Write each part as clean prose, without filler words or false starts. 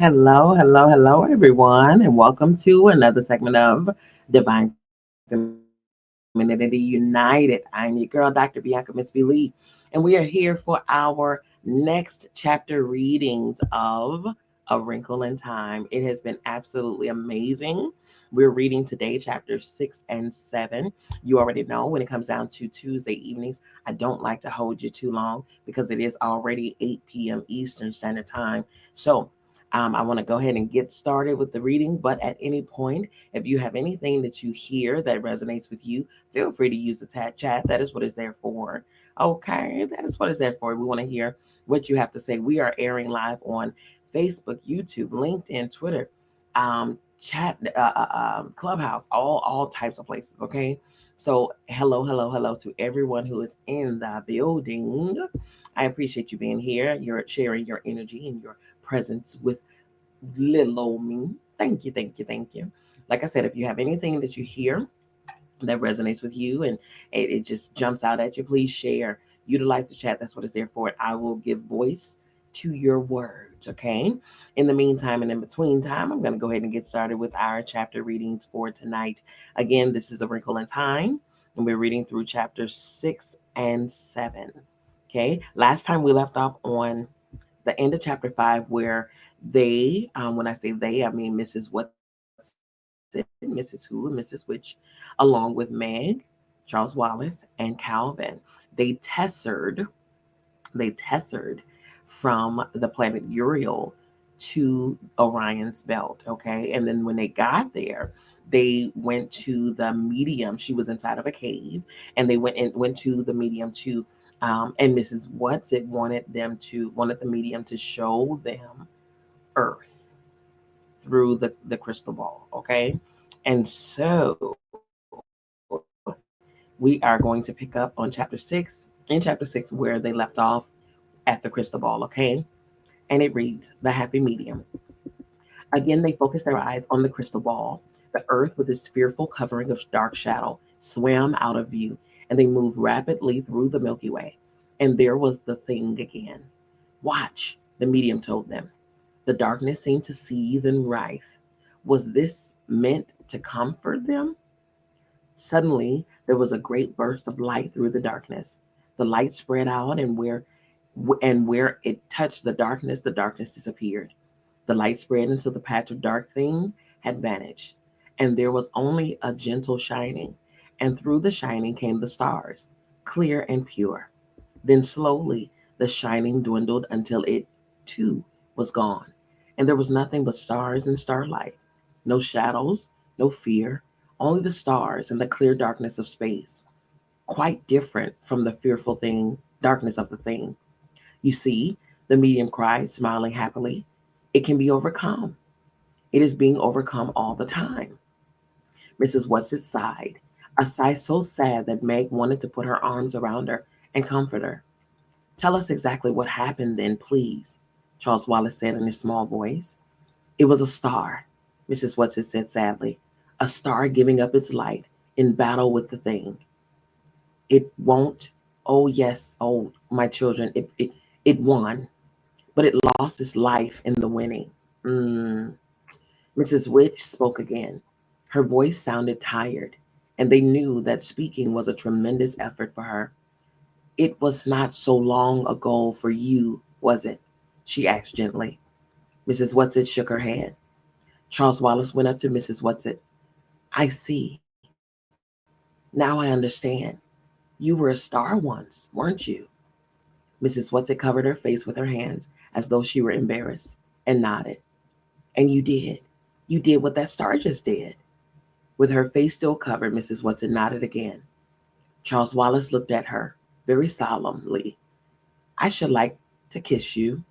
Hello, everyone, and welcome to another segment of Divine Femininity United. I'm your girl, Dr. Bianca Miss B. Lee, and we are here for our next chapter readings of A Wrinkle in Time. It has been absolutely amazing. We're reading today chapters 6 and 7. You already know when it comes down to Tuesday evenings, I don't like to hold you too long because it is already 8 p.m. Eastern Standard Time. So, I want to go ahead and get started with the reading, but at any point, if you have anything that you hear that resonates with you, feel free to use the chat. That is what it's there for. Okay, that is what it's there for. We want to hear what you have to say. We are airing live on Facebook, YouTube, LinkedIn, Twitter, chat, Clubhouse, all types of places. Okay, so hello to everyone who is in the building. I appreciate you being here. You're sharing your energy and your presence with little old me. Thank you. Like I said, if you have anything that you hear that resonates with you and it just jumps out at you, please share. Utilize the chat. That's what it's there for. I will give voice to your words. Okay. In the meantime and in between time, I'm going to go ahead and get started with our chapter readings for tonight. Again, this is A Wrinkle in Time, and we're reading through chapters 6 and 7. Okay. Last time we left off on the end of chapter 5, where they, when I say they, I mean Mrs. What's it, Mrs. Who, and Mrs. Which, along with Meg, Charles Wallace, and Calvin, they tessered from the planet Uriel to Orion's belt. Okay, and then when they got there, they went to the medium. She was inside of a cave, and they went to the medium to and Mrs. What's it wanted the medium to show them Earth through the crystal ball. Okay, and so we are going to pick up on chapter 6 where they left off at the crystal ball. Okay, and it reads the happy medium. Again, they focused their eyes on the crystal ball. The Earth, with its fearful covering of dark shadow, swam out of view, and they moved rapidly through the Milky Way. And there was the thing again. Watch, the medium told them. The darkness seemed to seethe and writhe. Was this meant to comfort them? Suddenly, there was a great burst of light through the darkness. The light spread out, and where it touched the darkness disappeared. The light spread until the patch of dark thing had vanished, and there was only a gentle shining. And through the shining came the stars, clear and pure. Then slowly the shining dwindled until it, too, was gone, and there was nothing but stars and starlight. No shadows, no fear, only the stars and the clear darkness of space, quite different from the fearful darkness of the thing. You see, the medium cried, smiling happily, it can be overcome. It is being overcome all the time. Mrs. Whatsit sighed, a sigh so sad that Meg wanted to put her arms around her and comfort her. Tell us exactly what happened then, please, Charles Wallace said in his small voice. It was a star, Mrs. Whatsit said sadly, a star giving up its light in battle with the thing. It won't, oh yes, oh my children, it won, but it lost its life in the winning. Mm. Mrs. Witch spoke again. Her voice sounded tired, and they knew that speaking was a tremendous effort for her. It was not so long ago for you, was it? She asked gently. Mrs. Whatsit shook her head. Charles Wallace went up to Mrs. Whatsit. I see. Now I understand. You were a star once, weren't you? Mrs. Whatsit covered her face with her hands as though she were embarrassed and nodded. And you did. You did what that star just did. With her face still covered, Mrs. Whatsit nodded again. Charles Wallace looked at her very solemnly. I should like to kiss you.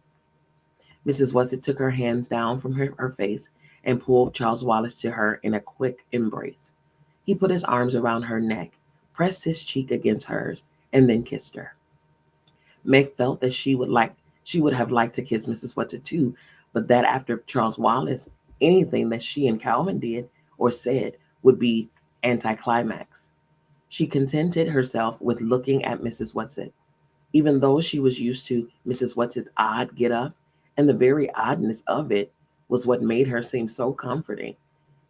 Mrs. Whatsit took her hands down from her face and pulled Charles Wallace to her in a quick embrace. He put his arms around her neck, pressed his cheek against hers, and then kissed her. Meg felt that she would have liked to kiss Mrs. Whatsit too, but that after Charles Wallace, anything that she and Calvin did or said would be anticlimax. She contented herself with looking at Mrs. Whatsit. Even though she was used to Mrs. Whatsit's odd get up, and the very oddness of it was what made her seem so comforting.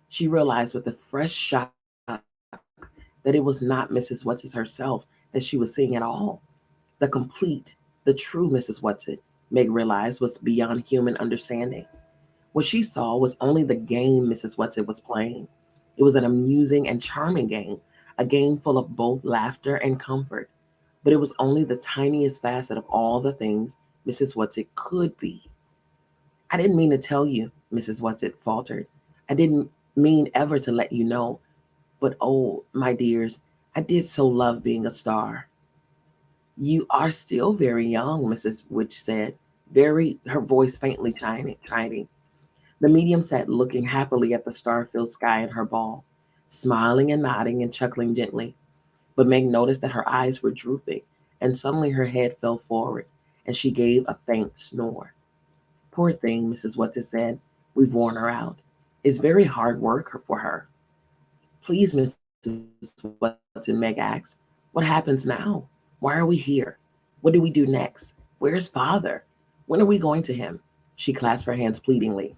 She realized with a fresh shock that it was not Mrs. Whatsit herself that she was seeing at all. The complete, the true Mrs. Whatsit, Meg realized, was beyond human understanding. What she saw was only the game Mrs. Whatsit was playing. It was an amusing and charming game, a game full of both laughter and comfort. But it was only the tiniest facet of all the things Mrs. Whatsit could be. I didn't mean to tell you, Mrs. Whatsit faltered. I didn't mean ever to let you know. But oh, my dears, I did so love being a star. You are still very young, Mrs. Witch said, her voice faintly chiming. The medium sat looking happily at the star-filled sky in her ball, smiling and nodding and chuckling gently. But Meg noticed that her eyes were drooping, and suddenly her head fell forward, and she gave a faint snore. Poor thing, Mrs. Whatsit said. We've worn her out. It's very hard work for her. Please, Mrs. Whatsit, Meg asked, what happens now? Why are we here? What do we do next? Where's father? When are we going to him? She clasped her hands pleadingly.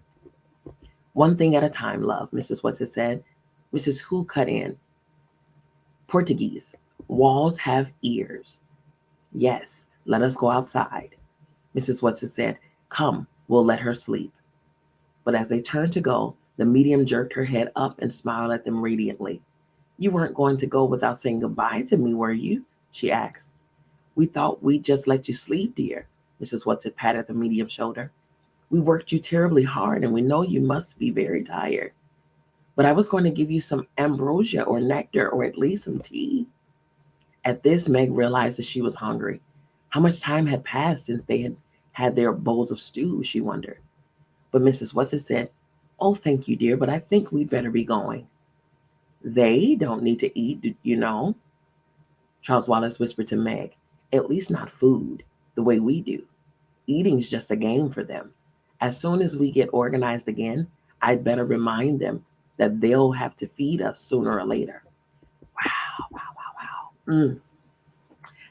One thing at a time, love, Mrs. Whatsit said. Mrs. Who cut in. Portuguese. Walls have ears. Yes, let us go outside. Mrs. Whatsit said, come, we'll let her sleep. But as they turned to go, the medium jerked her head up and smiled at them radiantly. You weren't going to go without saying goodbye to me, were you? She asked. We thought we'd just let you sleep, dear. Mrs. Whatsit patted the medium's shoulder. We worked you terribly hard, and we know you must be very tired. But I was going to give you some ambrosia or nectar or at least some tea. At this, Meg realized that she was hungry. How much time had passed since they had had their bowls of stew, she wondered. But Mrs. Whatsit said, oh, thank you, dear, but I think we'd better be going. They don't need to eat, you know, Charles Wallace whispered to Meg. At least not food, the way we do. Eating's just a game for them. As soon as we get organized again, I'd better remind them that they'll have to feed us sooner or later. Wow, wow, wow, wow.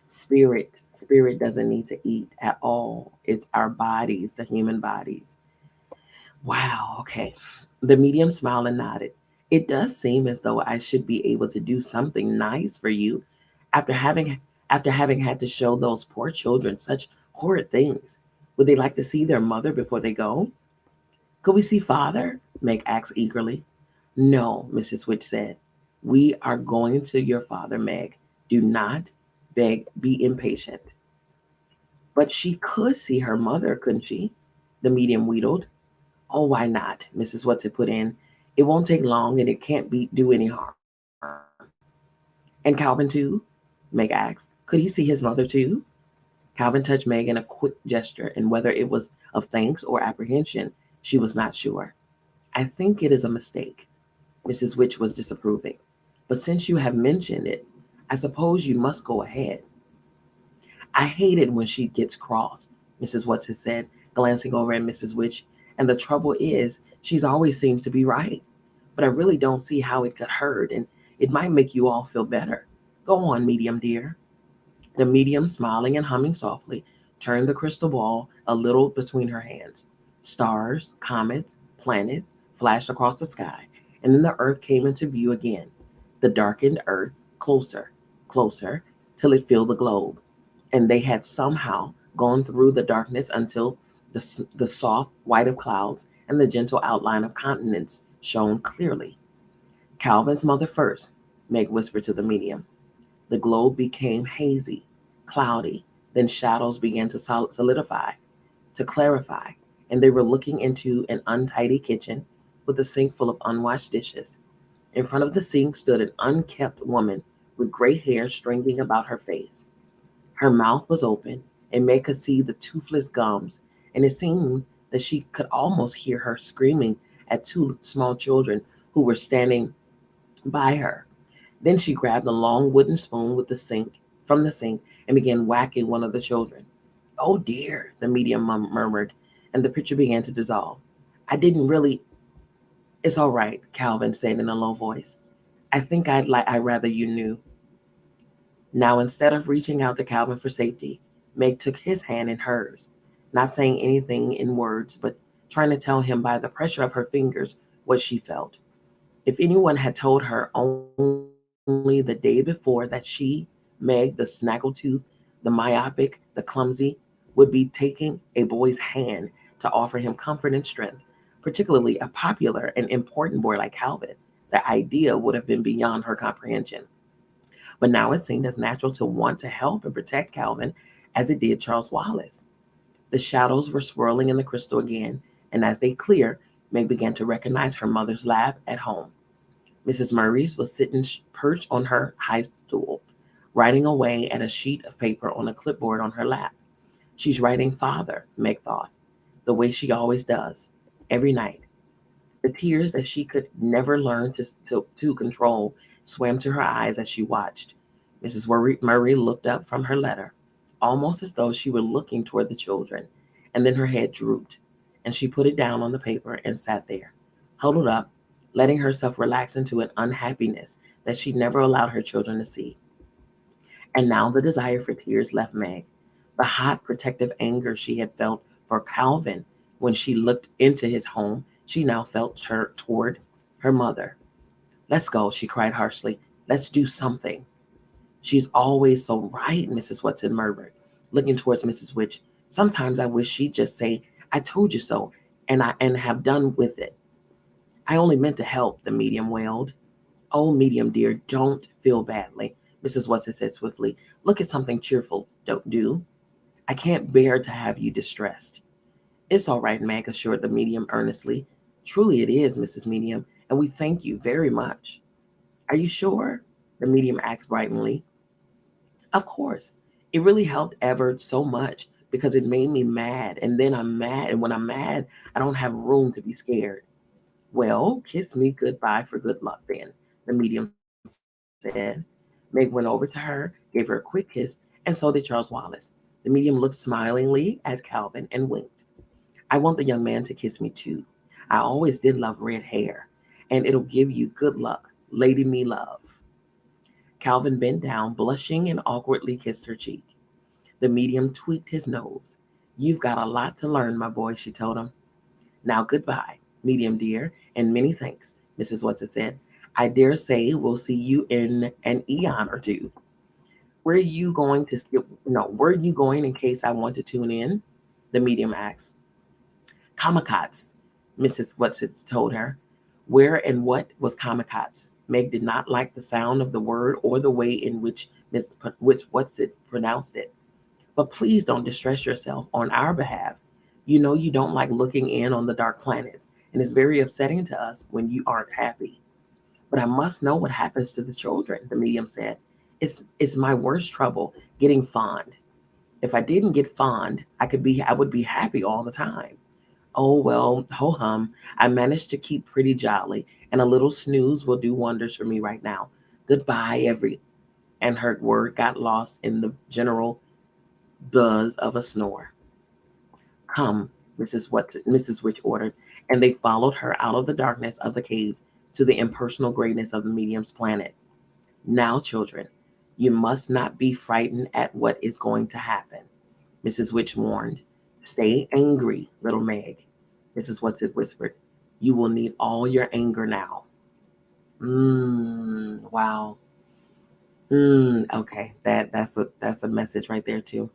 Spirit doesn't need to eat at all. It's our bodies, the human bodies. Wow, okay. The medium smiled and nodded. It does seem as though I should be able to do something nice for you after having had to show those poor children such horrid things. Would they like to see their mother before they go? Could we see father? Meg asked eagerly. No, Mrs. Witch said. We are going to your father, Meg. Do not beg, be impatient. But she could see her mother, couldn't she? The medium wheedled. Oh, why not? Mrs. Whatsit put in. It won't take long and it can't do any harm. And Calvin too? Meg asked. Could he see his mother too? Calvin touched Meg in a quick gesture, and whether it was of thanks or apprehension, she was not sure. I think it is a mistake. Mrs. Witch was disapproving. But since you have mentioned it, I suppose you must go ahead. I hate it when she gets cross, Mrs. Whatsit said, glancing over at Mrs. Witch. And the trouble is, she's always seems to be right. But I really don't see how it could hurt, and it might make you all feel better. Go on, medium dear. The medium, smiling and humming softly, turned the crystal ball a little between her hands. Stars, comets, planets flashed across the sky, and then the earth came into view again. The darkened earth, closer, closer, till it filled the globe. And they had somehow gone through the darkness until the soft white of clouds and the gentle outline of continents shone clearly. Calvin's mother first, Meg whispered to the medium. The globe became hazy, cloudy, then shadows began to solidify, to clarify, and they were looking into an untidy kitchen with a sink full of unwashed dishes. In front of the sink stood an unkempt woman with gray hair stringing about her face. Her mouth was open, and Meg could see the toothless gums, and it seemed that she could almost hear her screaming at two small children who were standing by her. Then she grabbed a long wooden spoon from the sink and began whacking one of the children. Oh dear, the medium murmured, and the picture began to dissolve. I didn't really. It's all right, Calvin said in a low voice. I'd rather you knew. Now, instead of reaching out to Calvin for safety, Meg took his hand in hers, not saying anything in words, but trying to tell him by the pressure of her fingers what she felt. If anyone had told her only the day before that she, Meg, the snaggletooth, the myopic, the clumsy, would be taking a boy's hand to offer him comfort and strength, particularly a popular and important boy like Calvin, the idea would have been beyond her comprehension. But now it seemed as natural to want to help and protect Calvin as it did Charles Wallace. The shadows were swirling in the crystal again, and as they cleared, Meg began to recognize her mother's lab at home. Mrs. Murray's was sitting perched on her high stool, writing away at a sheet of paper on a clipboard on her lap. She's writing father, Meg thought, the way she always does, every night. The tears that she could never learn to control swam to her eyes as she watched. Murray looked up from her letter, almost as though she were looking toward the children, and then her head drooped, and she put it down on the paper and sat there, huddled up, letting herself relax into an unhappiness that she never allowed her children to see. And now the desire for tears left Meg. The hot, protective anger she had felt for Calvin when she looked into his home, she now felt her toward her mother. Let's go, she cried harshly. Let's do something. She's always so right, Mrs. Watson murmured, looking towards Mrs. Witch. Sometimes I wish she'd just say, I told you so, and have done with it. I only meant to help, the medium wailed. Oh, medium dear, don't feel badly, Mrs. Watson said swiftly. Look at something cheerful, don't do. I can't bear to have you distressed. It's all right, Meg assured the medium earnestly. Truly it is, Mrs. Medium, and we thank you very much. Are you sure? The medium asked brighteningly. Of course. It really helped ever so much because it made me mad, and then I'm mad, and when I'm mad, I don't have room to be scared. Well, kiss me goodbye for good luck then, the medium said. Meg went over to her, gave her a quick kiss, and so did Charles Wallace. The medium looked smilingly at Calvin and winked. I want the young man to kiss me too. I always did love red hair, and it'll give you good luck, lady me love. Calvin bent down, blushing, and awkwardly kissed her cheek. The medium tweaked his nose. You've got a lot to learn, my boy, she told him. Now goodbye, medium dear, and many thanks, Mrs. Watson said. I dare say we'll see you in an eon or two. Where are you going to skip? No, where are you going in case I want to tune in? The medium asked. Kamikatz, Mrs. Watson told her. Where and what was Kamikatz? Meg did not like the sound of the word or the way in which Miss Watson pronounced it. But please don't distress yourself on our behalf. You know you don't like looking in on the dark planets, and it's very upsetting to us when you aren't happy. But I must know what happens to the children, the medium said. It's my worst trouble, getting fond. If I didn't get fond, I would be happy all the time. Oh well, ho hum, I managed to keep pretty jolly, and a little snooze will do wonders for me right now. Goodbye, every and her word got lost in the general buzz of a snore. Come, Mrs. Witch ordered, and they followed her out of the darkness of the cave to the impersonal greatness of the medium's planet. Now, children, you must not be frightened at what is going to happen, Mrs. Witch warned. Stay angry, little Meg, Mrs. Watson whispered. You will need all your anger now. Wow. Okay, that's a message right there too.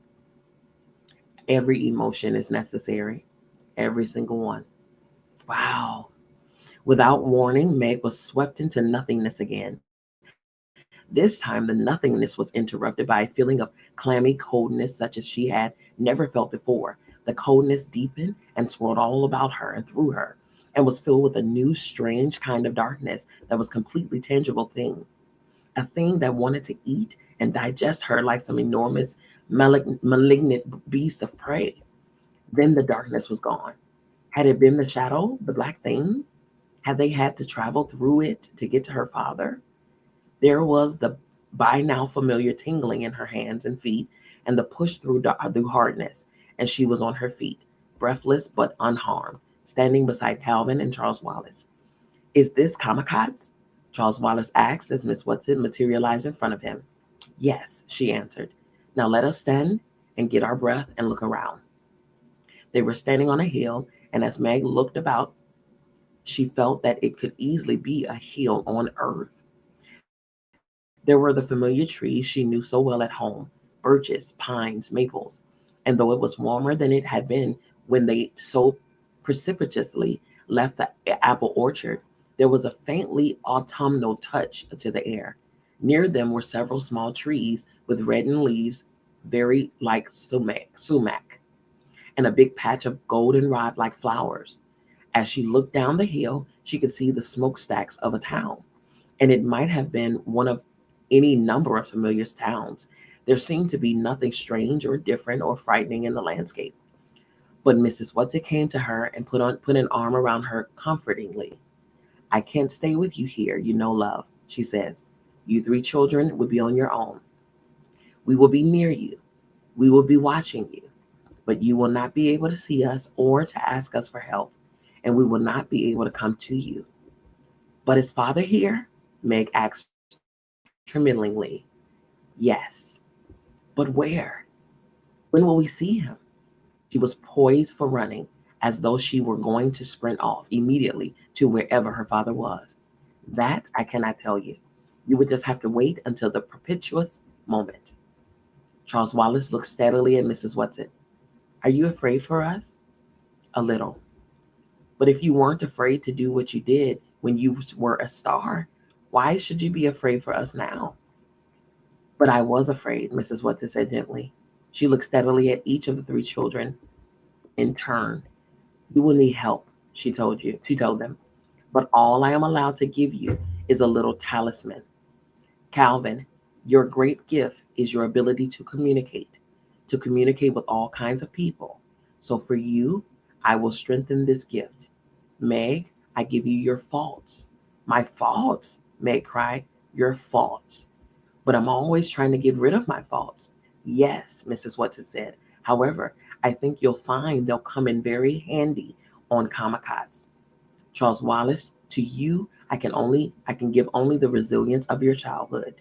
Every emotion is necessary, every single one. Wow. Without warning, Meg was swept into nothingness again. This time, the nothingness was interrupted by a feeling of clammy coldness such as she had never felt before. The coldness deepened and swirled all about her and through her, and was filled with a new, strange kind of darkness that was completely tangible thing. A thing that wanted to eat and digest her like some enormous, malignant beast of prey. Then the darkness was gone. Had it been the shadow, the black thing? Had they had to travel through it to get to her father? There was the by now familiar tingling in her hands and feet, and the push through hardness, and she was on her feet, breathless but unharmed, standing beside Calvin and Charles Wallace. Is this Kamikatz? Charles Wallace asked as Miss Watson materialized in front of him. Yes, she answered. Now let us stand and get our breath and look around. They were standing on a hill, And as Meg looked about, she felt that it could easily be a hill on earth. There were the familiar trees she knew so well at home: birches, pines, maples. And though it was warmer than it had been when they so precipitously left the apple orchard, there was a faintly autumnal touch to the air. Near them were several small trees with reddened leaves, very like sumac, and a big patch of goldenrod like flowers. As she looked down the hill, she could see the smokestacks of a town, and it might have been one of any number of familiar towns. There seemed to be nothing strange or different or frightening in the landscape. But Mrs. Whatsit came to her and put an arm around her comfortingly. "I can't stay with you here, you know, love," she says. "You three children will be on your own. We will be near you. We will be watching you. But you will not be able to see us or to ask us for help, and we will not be able to come to you." "But is father here?" Meg asked tremblingly. "Yes." "But where? When will we see him?" She was poised for running, as though she were going to sprint off immediately to wherever her father was. "That I cannot tell you. You would just have to wait until the propitious moment." Charles Wallace looked steadily at Mrs. Whatsit. "Are you afraid for us?" "A little." "But if you weren't afraid to do what you did when you were a star, why should you be afraid for us now?" "But I was afraid," Mrs. Whatsit said gently. She looked steadily at each of the three children in turn. "You will need help," she told them. "But all I am allowed to give you is a little talisman. Calvin, your great gift is your ability to communicate with all kinds of people. So for you, I will strengthen this gift. Meg, I give you your faults." "My faults?" Meg cried. "Your faults." "But I'm always trying to get rid of my faults." "Yes," Mrs. Watson said. "However, I think you'll find they'll come in very handy on kamikazes. Charles Wallace, to you, I can give only the resilience of your childhood."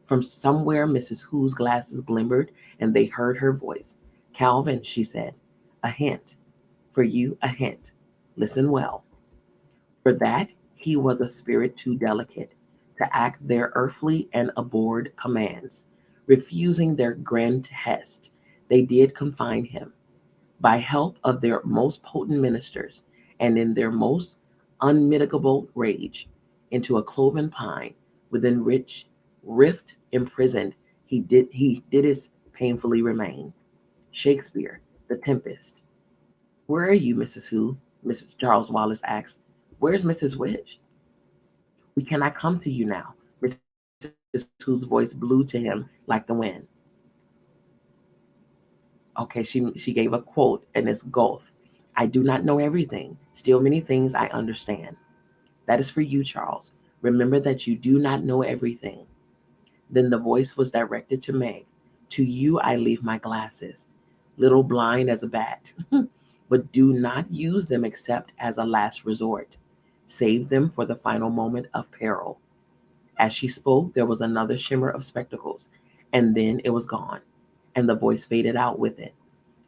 From somewhere Mrs. Who's glasses glimmered and they heard her voice. "Calvin," she said, "a hint. For you, a hint. Listen well. For that he was a spirit too delicate to act their earthly and abhorred commands. Refusing their grand hest, they did confine him, by help of their most potent ministers, and in their most unmitigable rage, into a cloven pine, within which rift imprisoned he did his painfully remain. Shakespeare, The Tempest. "Where are you, Mrs. Who?" Mrs. Charles Wallace asked. "Where's Mrs. Witch?" "We cannot come to you now." Mrs. Who's voice blew to him like the wind. Okay, she gave a quote and it's Gulf. "I do not know everything. Still many things I understand." "That is for you, Charles. Remember that you do not know everything." Then the voice was directed to Meg. "To you I leave my glasses, little blind as a bat, but do not use them except as a last resort. Save them for the final moment of peril." As she spoke, there was another shimmer of spectacles, and then it was gone, and the voice faded out with it.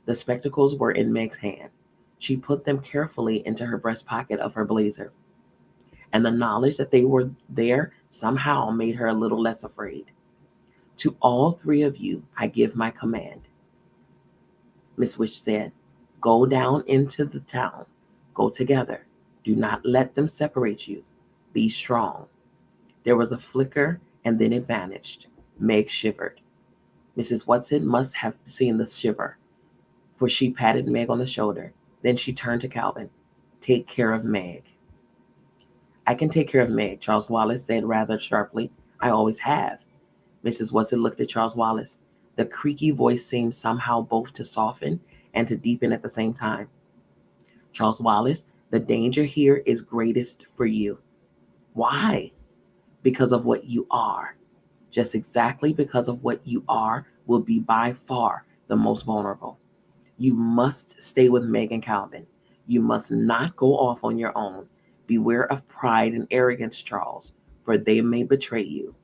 The spectacles were in Meg's hand. She put them carefully into her breast pocket of her blazer, and the knowledge that they were there somehow made her a little less afraid. "To all three of you I give my command," Miss Witch said. "Go down into the town. Go together. Do not let them separate you. Be strong." There was a flicker, and then it vanished. Meg shivered. Mrs. Watson must have seen the shiver, for she patted Meg on the shoulder. Then she turned to Calvin. "Take care of Meg." "I can take care of Meg," Charles Wallace said rather sharply. "I always have." Mrs. Watson looked at Charles Wallace. The creaky voice seemed somehow both to soften and to deepen at the same time. "Charles Wallace, the danger here is greatest for you." "Why?" "Because of what you are. Just exactly because of what you are will be by far the most vulnerable. You must stay with Meg and Calvin. You must not go off on your own. Beware of pride and arrogance, Charles, for they may betray you."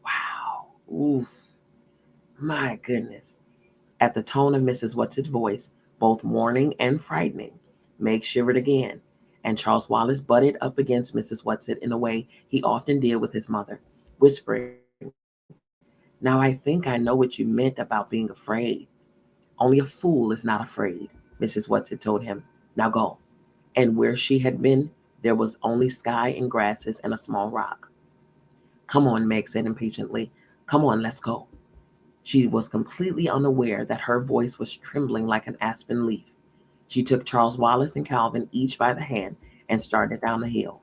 Wow. Oof. My goodness. At the tone of Mrs. What's voice, both warning and frightening, Meg shivered again, and Charles Wallace butted up against Mrs. Whatsit in a way he often did with his mother, whispering, "Now I think I know what you meant about being afraid." "Only a fool is not afraid," Mrs. Whatsit told him. "Now go." And where she had been, there was only sky and grasses and a small rock. "Come on," Meg said impatiently. "Come on, let's go." She was completely unaware that her voice was trembling like an aspen leaf. She took Charles Wallace and Calvin each by the hand and started down the hill.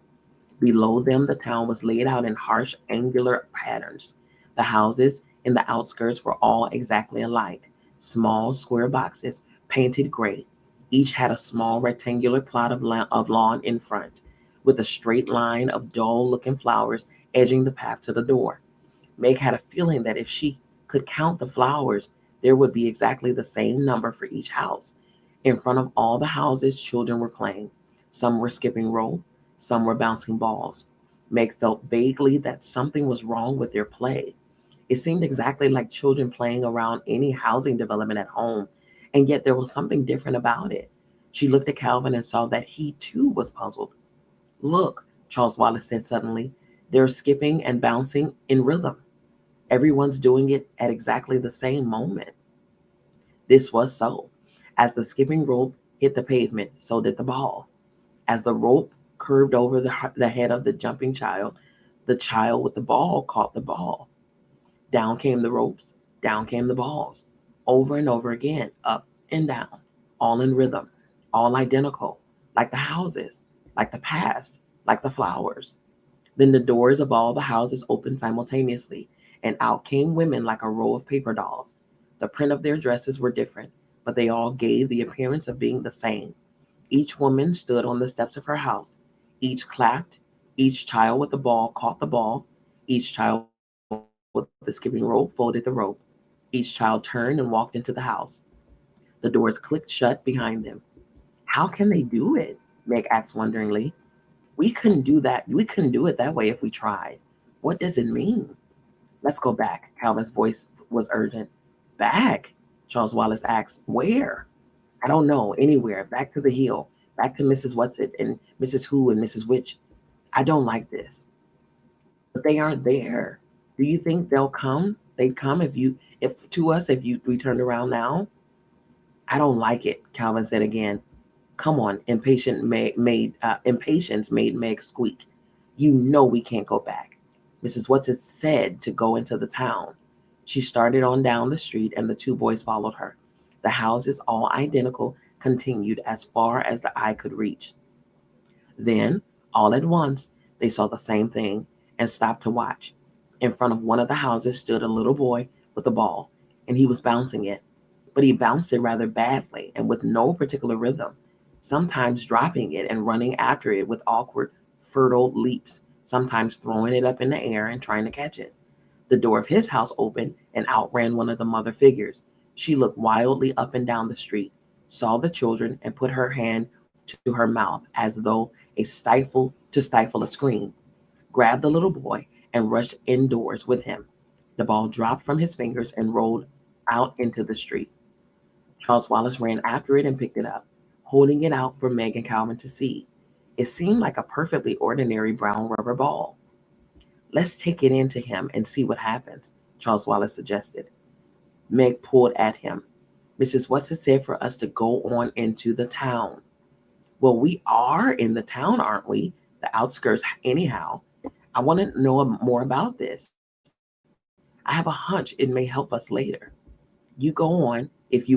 Below them, the town was laid out in harsh, angular patterns. The houses in the outskirts were all exactly alike, small, square boxes, painted gray. Each had a small, rectangular plot of lawn in front, with a straight line of dull-looking flowers edging the path to the door. Meg had a feeling that if she could count the flowers, there would be exactly the same number for each house. In front of all the houses, children were playing. Some were skipping rope, some were bouncing balls. Meg felt vaguely that something was wrong with their play. It seemed exactly like children playing around any housing development at home, and yet there was something different about it. She looked at Calvin and saw that he too was puzzled. "Look," Charles Wallace said suddenly, "they're skipping and bouncing in rhythm. Everyone's doing it at exactly the same moment." This was so. As the skipping rope hit the pavement, so did the ball. As the rope curved over the head of the jumping child, the child with the ball caught the ball. Down came the ropes, down came the balls, over and over again, up and down, all in rhythm, all identical, like the houses, like the paths, like the flowers. Then the doors of all the houses opened simultaneously, and out came women like a row of paper dolls. The print of their dresses were different, but they all gave the appearance of being the same. Each woman stood on the steps of her house. Each clapped. Each child with the ball caught the ball. Each child with the skipping rope folded the rope. Each child turned and walked into the house. The doors clicked shut behind them. "How can they do it?" Meg asked wonderingly. We couldn't do it that way if we tried. What does it mean?" "Let's go back." Calvin's voice was urgent. "Back?" Charles Wallace asked. "Where?" "I don't know. Anywhere. Back to the hill. Back to Mrs. Whatsit and Mrs. Who and Mrs. Which. I don't like this." "But they aren't there. Do you think they'll come? They'd come if to us if you we turned around now?" "I don't like it," Calvin said again. "Come on," impatience made Meg squeak. "You know we can't go back. Mrs. Whatsit said to go into the town." She started on down the street, and the two boys followed her. The houses, all identical, continued as far as the eye could reach. Then, all at once, they saw the same thing and stopped to watch. In front of one of the houses stood a little boy with a ball, and he was bouncing it. But he bounced it rather badly and with no particular rhythm, sometimes dropping it and running after it with awkward, fertile leaps, sometimes throwing it up in the air and trying to catch it. The door of his house opened, and out ran one of the mother figures. She looked wildly up and down the street, saw the children, and put her hand to her mouth as though to stifle a scream, grabbed the little boy, and rushed indoors with him. The ball dropped from his fingers and rolled out into the street. Charles Wallace ran after it and picked it up, holding it out for Meg and Calvin to see. It seemed like a perfectly ordinary brown rubber ball. "Let's take it in to him and see what happens," Charles Wallace suggested. Meg pulled at him. "Mrs. Whatsit said for us to go on into the town." "Well, we are in the town, aren't we? The outskirts, anyhow. I want to know more about this. I have a hunch it may help us later." "You go on if you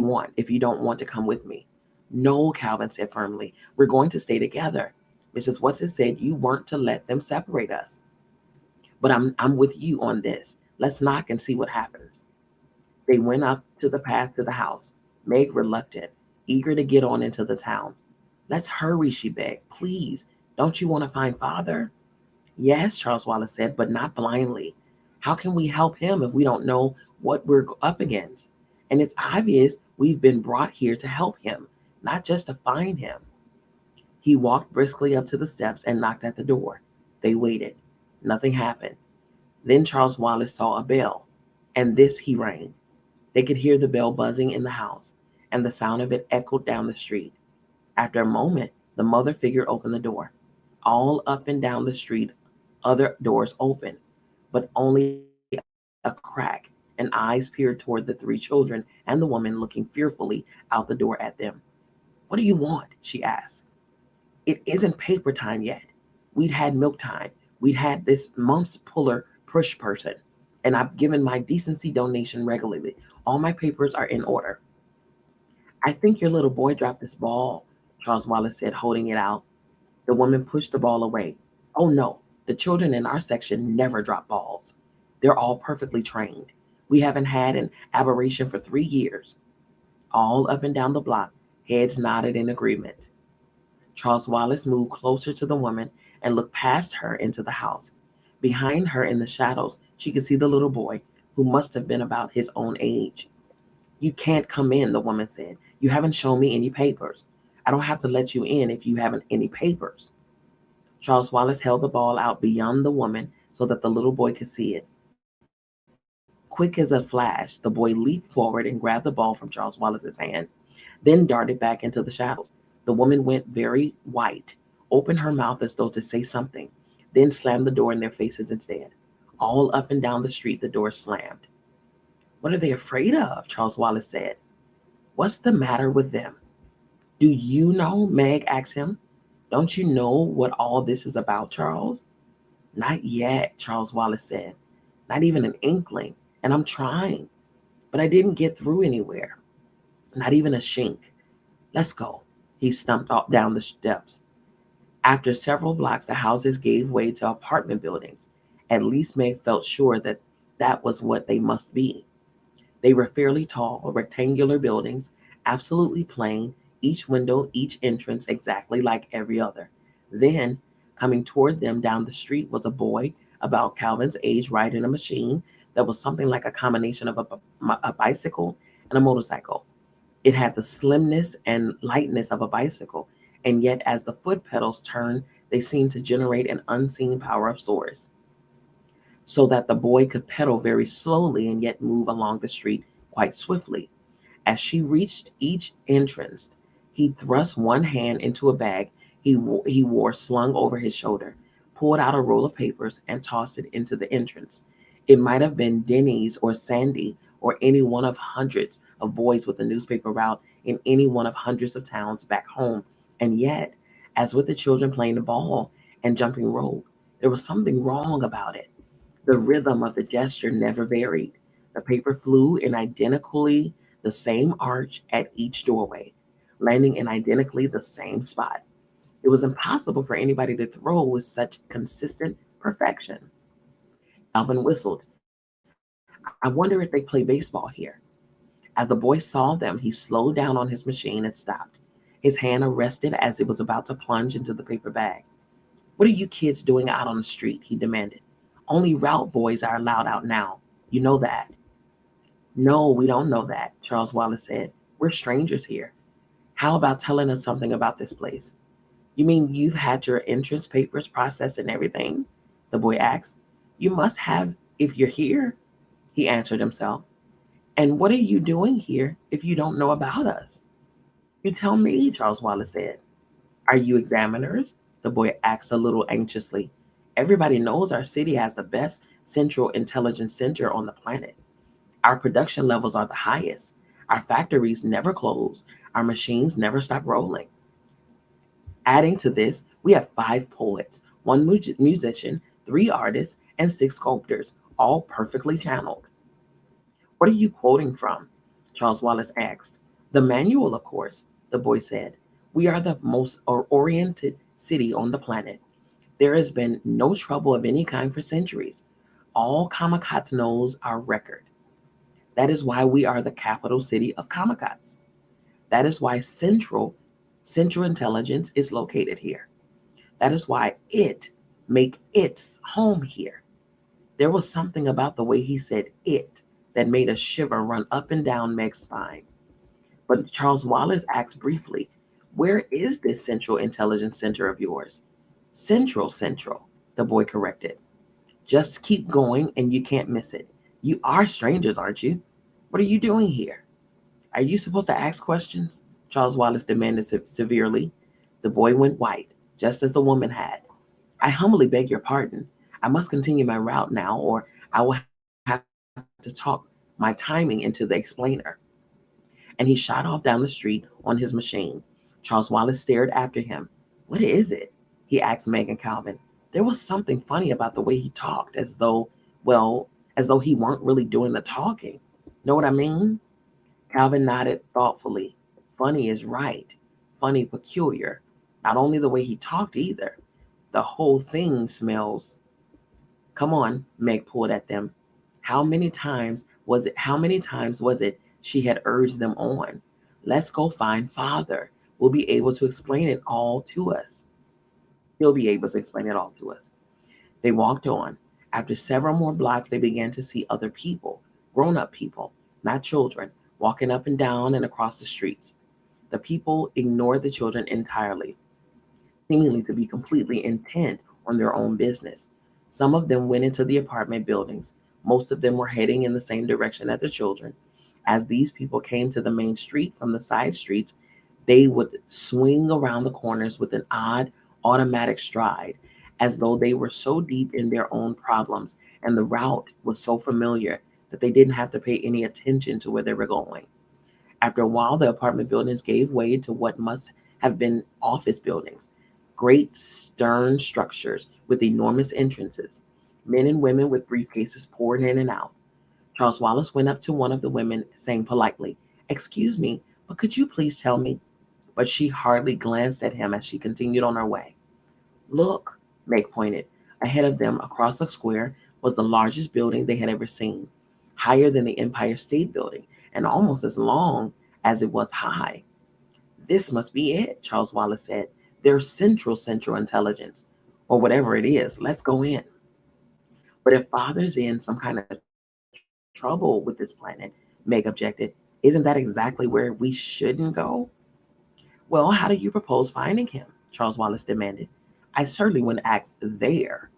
don't want to come with me." "No," Calvin said firmly. "We're going to stay together. Mrs. Whatsit said you weren't to let them separate us. But I'm with you on this. Let's knock and see what happens." They went up to the path to the house, Meg reluctant, eager to get on into the town. "Let's hurry," she begged. "Please, don't you want to find father?" "Yes," Charles Wallace said, "but not blindly. How can we help him if we don't know what we're up against? And it's obvious we've been brought here to help him, not just to find him." He walked briskly up to the steps and knocked at the door. They waited. Nothing happened. Then Charles Wallace saw a bell, and this he rang. They could hear the bell buzzing in the house, and the sound of it echoed down the street. After a moment, the mother figure opened the door. All up and down the street, other doors open, but only a crack, and eyes peered toward the three children and the woman looking fearfully out the door at them. What do you want? She asked. It isn't paper time yet. We'd had milk time. We'd had this month's puller push person. And I've given my decency donation regularly. All my papers are in order. I think your little boy dropped this ball, Charles Wallace said, holding it out. The woman pushed the ball away. Oh no, the children in our section never drop balls. They're all perfectly trained. We haven't had an aberration for 3 years. All up and down the block, heads nodded in agreement. Charles Wallace moved closer to the woman and looked past her into the house. Behind her in the shadows, she could see the little boy, who must have been about his own age. You can't come in, the woman said. You haven't shown me any papers. I don't have to let you in if you haven't any papers. Charles Wallace held the ball out beyond the woman so that the little boy could see it. Quick as a flash, the boy leaped forward and grabbed the ball from Charles Wallace's hand, then darted back into the shadows. The woman went very white, opened her mouth as though to say something, then slammed the door in their faces instead. All up and down the street, the door slammed. What are they afraid of? Charles Wallace said. What's the matter with them? Do you know? Meg asked him. Don't you know what all this is about, Charles? Not yet, Charles Wallace said. Not even an inkling, and I'm trying. But I didn't get through anywhere. Not even a shink. Let's go. He stumped off down the steps. After several blocks, the houses gave way to apartment buildings. At least Meg felt sure that that was what they must be. They were fairly tall, rectangular buildings, absolutely plain, each window, each entrance exactly like every other. Then, coming toward them down the street was a boy about Calvin's age riding a machine that was something like a combination of a bicycle and a motorcycle. It had the slimness and lightness of a bicycle, and yet as the foot pedals turned, they seemed to generate an unseen power of source, so that the boy could pedal very slowly and yet move along the street quite swiftly. As she reached each entrance, he thrust one hand into a bag he wore slung over his shoulder, pulled out a roll of papers, and tossed it into the entrance. It might have been Denny's or Sandy or any one of hundreds of boys with a newspaper route in any one of hundreds of towns back home. And yet, as with the children playing the ball and jumping rope, there was something wrong about it. The rhythm of the gesture never varied. The paper flew in identically the same arch at each doorway, landing in identically the same spot. It was impossible for anybody to throw with such consistent perfection. Alvin whistled. I wonder if they play baseball here. As the boy saw them, he slowed down on his machine and stopped. His hand arrested as it was about to plunge into the paper bag. What are you kids doing out on the street? He demanded. Only route boys are allowed out now. You know that. No, we don't know that, Charles Wallace said. We're strangers here. How about telling us something about this place? You mean you've had your entrance papers processed and everything? The boy asked. You must have if you're here, he answered himself. And what are you doing here if you don't know about us? You tell me, Charles Wallace said. Are you examiners? The boy asked a little anxiously. Everybody knows our city has the best central intelligence center on the planet. Our production levels are the highest. Our factories never close. Our machines never stop rolling. Adding to this, we have 5 poets, one musician, 3 artists, and 6 sculptors, all perfectly channeled. What are you quoting from? Charles Wallace asked. The manual, of course, the boy said. We are the most oriented city on the planet. There has been no trouble of any kind for centuries. All Kamikats knows our record. That is why we are the capital city of Kamikats. That is why Central Intelligence is located here. That is why it make its home here. There was something about the way he said it that made a shiver run up and down Meg's spine. But Charles Wallace asked briefly, where is this Central Intelligence Center of yours? Central, the boy corrected. Just keep going and you can't miss it. You are strangers, aren't you? What are you doing here? Are you supposed to ask questions? Charles Wallace demanded severely. The boy went white, just as the woman had. I humbly beg your pardon. I must continue my route now, or I will have to talk my timing into the explainer. And he shot off down the street on his machine. Charles Wallace stared after him. What is it? He asked Meg and Calvin. There was something funny about the way he talked, well, as though he weren't really doing the talking. Know what I mean? Calvin nodded thoughtfully. Funny is right. Funny peculiar. Not only the way he talked either. The whole thing smells. Come on, Meg pulled at them. How many times was it she had urged them on? Let's go find father. We'll be able to explain it all to us. He'll be able to explain it all to us. They walked on. After several more blocks, they began to see other people, grown up people, not children, walking up and down and across the streets. The people ignored the children entirely, seemingly to be completely intent on their own business. Some of them went into the apartment buildings. Most of them were heading in the same direction as the children. As these people came to the main street from the side streets, they would swing around the corners with an odd, automatic stride, as though they were so deep in their own problems and the route was so familiar that they didn't have to pay any attention to where they were going. After a while, the apartment buildings gave way to what must have been office buildings, great stern structures with enormous entrances. Men and women with briefcases poured in and out. Charles Wallace went up to one of the women, saying politely, "Excuse me, but could you please tell me?" But she hardly glanced at him as she continued on her way. Look, Meg pointed. Ahead of them, across the square, was the largest building they had ever seen, higher than the Empire State Building, and almost as long as it was high. This must be it, Charles Wallace said. Their central intelligence, or whatever it is. Let's go in. But if father's in some kind of trouble with this planet, Meg objected, isn't that exactly where we shouldn't go? Well, how do you propose finding him? Charles Wallace demanded. I certainly wouldn't ask there.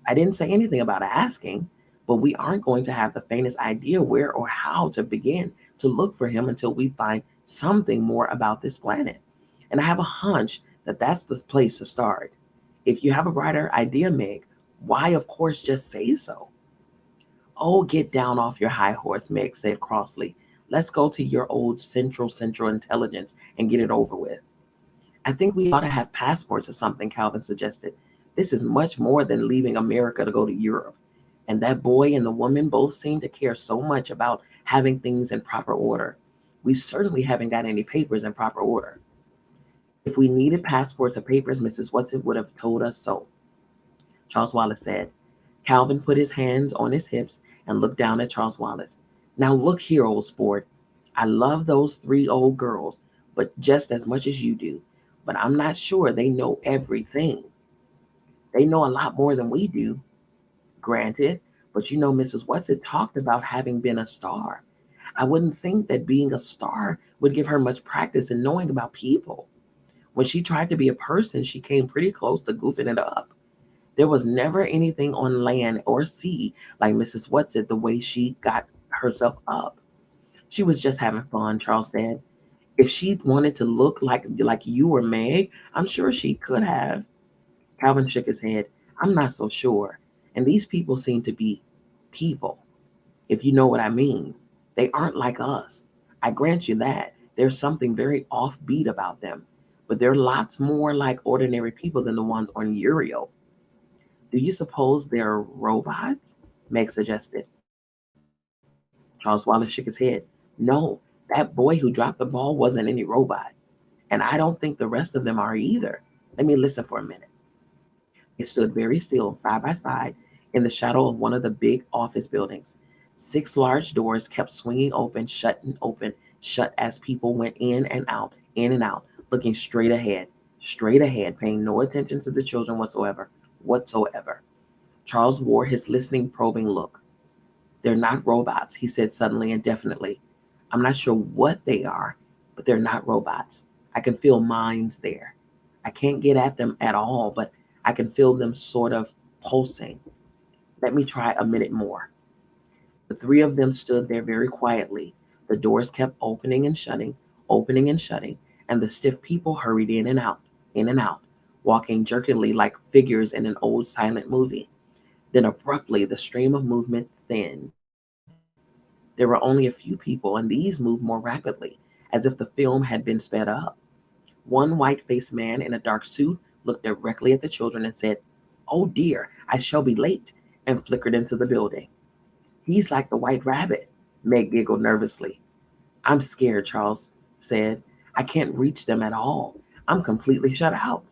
I didn't say anything about asking, but we aren't going to have the faintest idea where or how to begin to look for him until we find something more about this planet. And I have a hunch that that's the place to start. If you have a brighter idea, Meg, why, of course, just say so. Oh, get down off your high horse, Meg said crossly. Let's go to your old central intelligence and get it over with. I think we ought to have passports or something, Calvin suggested. This is much more than leaving America to go to Europe. And that boy and the woman both seem to care so much about having things in proper order. We certainly haven't got any papers in proper order. If we needed passports or papers, Mrs. Watson would have told us so, Charles Wallace said. Calvin put his hands on his hips and looked down at Charles Wallace. Now look here, old sport. I love those three old girls, but just as much as you do. But I'm not sure they know everything. They know a lot more than we do, granted. But you know, Mrs. Watson talked about having been a star. I wouldn't think that being a star would give her much practice in knowing about people. When she tried to be a person, she came pretty close to goofing it up. There was never anything on land or sea like Mrs. Watson the way she got herself up. She was just having fun, Charles said. If she wanted to look like you or Meg, I'm sure she could have. Calvin shook his head. I'm not so sure. And these people seem to be people, if you know what I mean. They aren't like us. I grant you that. There's something very offbeat about them. But they're lots more like ordinary people than the ones on Uriel. Do you suppose they're robots? Meg suggested. Charles Wallace shook his head. No, that boy who dropped the ball wasn't any robot. And I don't think the rest of them are either. Let me listen for a minute. They stood very still, side by side, in the shadow of one of the big office buildings. 6 large doors kept swinging open, shut and open, shut as people went in and out, looking straight ahead, paying no attention to the children whatsoever. Charles wore his listening, probing look. They're not robots, he said suddenly and definitely. I'm not sure what they are, but they're not robots. I can feel minds there. I can't get at them at all, but I can feel them sort of pulsing. Let me try a minute more. The three of them stood there very quietly. The doors kept opening and shutting, and the stiff people hurried in and out, walking jerkily like figures in an old silent movie. Then abruptly, the stream of movement thinned. There were only a few people, and these moved more rapidly, as if the film had been sped up. One white faced man in a dark suit looked directly at the children and said, "Oh dear, I shall be late," and flickered into the building. "He's like the white rabbit," Meg giggled nervously. "I'm scared," Charles said. "I can't reach them at all. I'm completely shut out."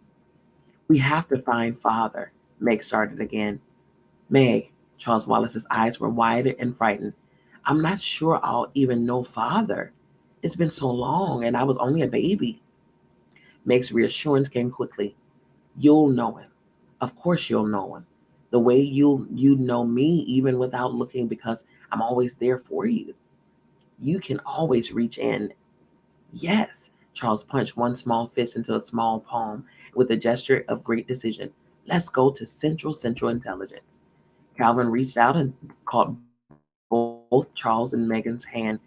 "We have to find father," Meg started again. "Meg," Charles Wallace's eyes were wide and frightened. "I'm not sure I'll even know father. It's been so long, and I was only a baby." Meg's reassurance came quickly. "You'll know him. Of course you'll know him. The way you know me even without looking because I'm always there for you. You can always reach in." "Yes." Charles punched one small fist into a small palm with a gesture of great decision. "Let's go to Central Intelligence." Calvin reached out and caught both Charles and Megan's hand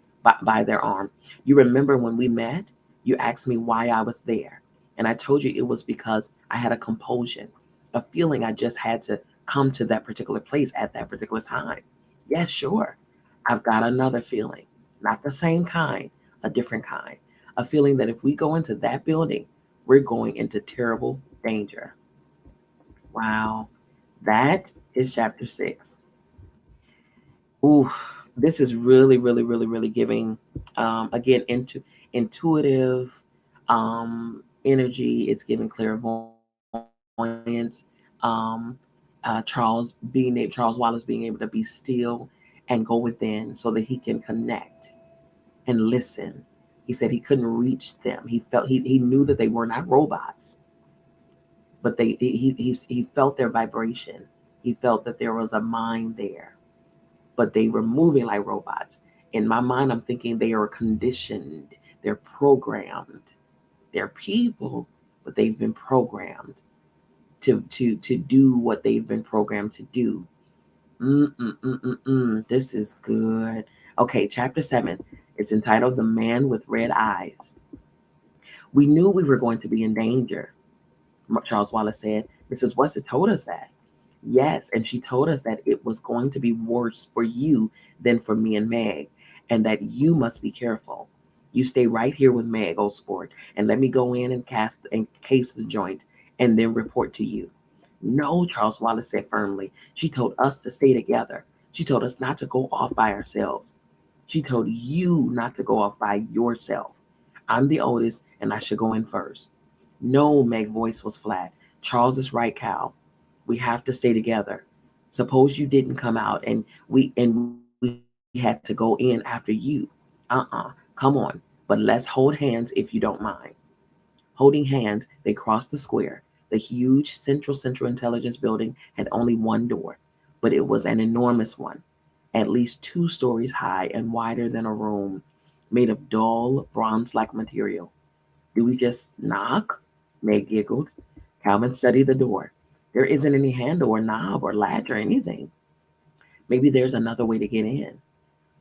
by their arm. "You remember when we met? You asked me why I was there. And I told you it was because I had a compulsion, a feeling I just had to come to that particular place at that particular time. Yes, sure. I've got another feeling. Not the same kind, a different kind. A feeling that if we go into that building, we're going into terrible danger." Wow. That is chapter 6. Ooh, this is really giving, again, intuitive energy. It's giving clairvoyance. Charles Wallace being able to be still and go within so that he can connect and listen. He said he couldn't reach them. He knew that they were not robots, but he felt their vibration. He felt that there was a mind there, but they were moving like robots. In my mind, I'm thinking they are conditioned, they're programmed, they're people, but they've been programmed to do what they've been programmed to do. This is good. Okay, chapter 7 is entitled "The Man with Red Eyes." "We knew we were going to be in danger," Charles Wallace said. "Mrs. Weston told us that." "Yes, and she told us that it was going to be worse for you than for me and Meg, and that you must be careful. You stay right here with Meg, old sport, and let me go in and case the joint, and then report to you." "No," Charles Wallace said firmly. "She told us to stay together. She told us not to go off by ourselves. She told you not to go off by yourself. I'm the oldest, and I should go in first." "No," Meg's voice was flat. "Charles is right, Cal. We have to stay together. Suppose you didn't come out and we had to go in after you. Come on. But let's hold hands if you don't mind." Holding hands, they crossed the square. The huge Central Intelligence building had only one door, but it was an enormous one, at least 2 stories high and wider than a room, made of dull, bronze like material. "Do we just knock?" Meg giggled. Calvin studied the door. "There isn't any handle or knob or latch or anything. Maybe there's another way to get in."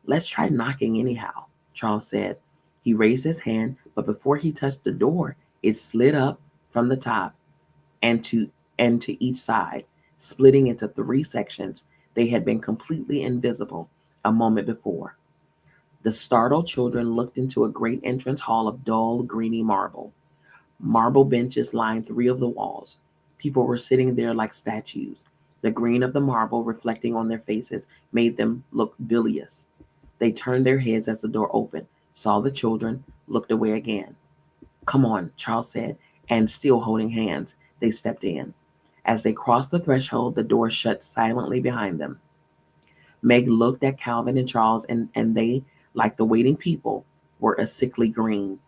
"Let's try knocking anyhow," Charles said. He raised his hand, but before he touched the door, it slid up from the top and to each side, splitting into 3 sections. They had been completely invisible a moment before. The startled children looked into a great entrance hall of dull, greeny marble. Marble benches lined 3 of the walls. People were sitting there like statues. The green of the marble reflecting on their faces made them look bilious. They turned their heads as the door opened, saw the children, looked away again. "Come on," Charles said, and still holding hands, they stepped in. As they crossed the threshold, the door shut silently behind them. Meg looked at Calvin and Charles, and they, like the waiting people, were a sickly green.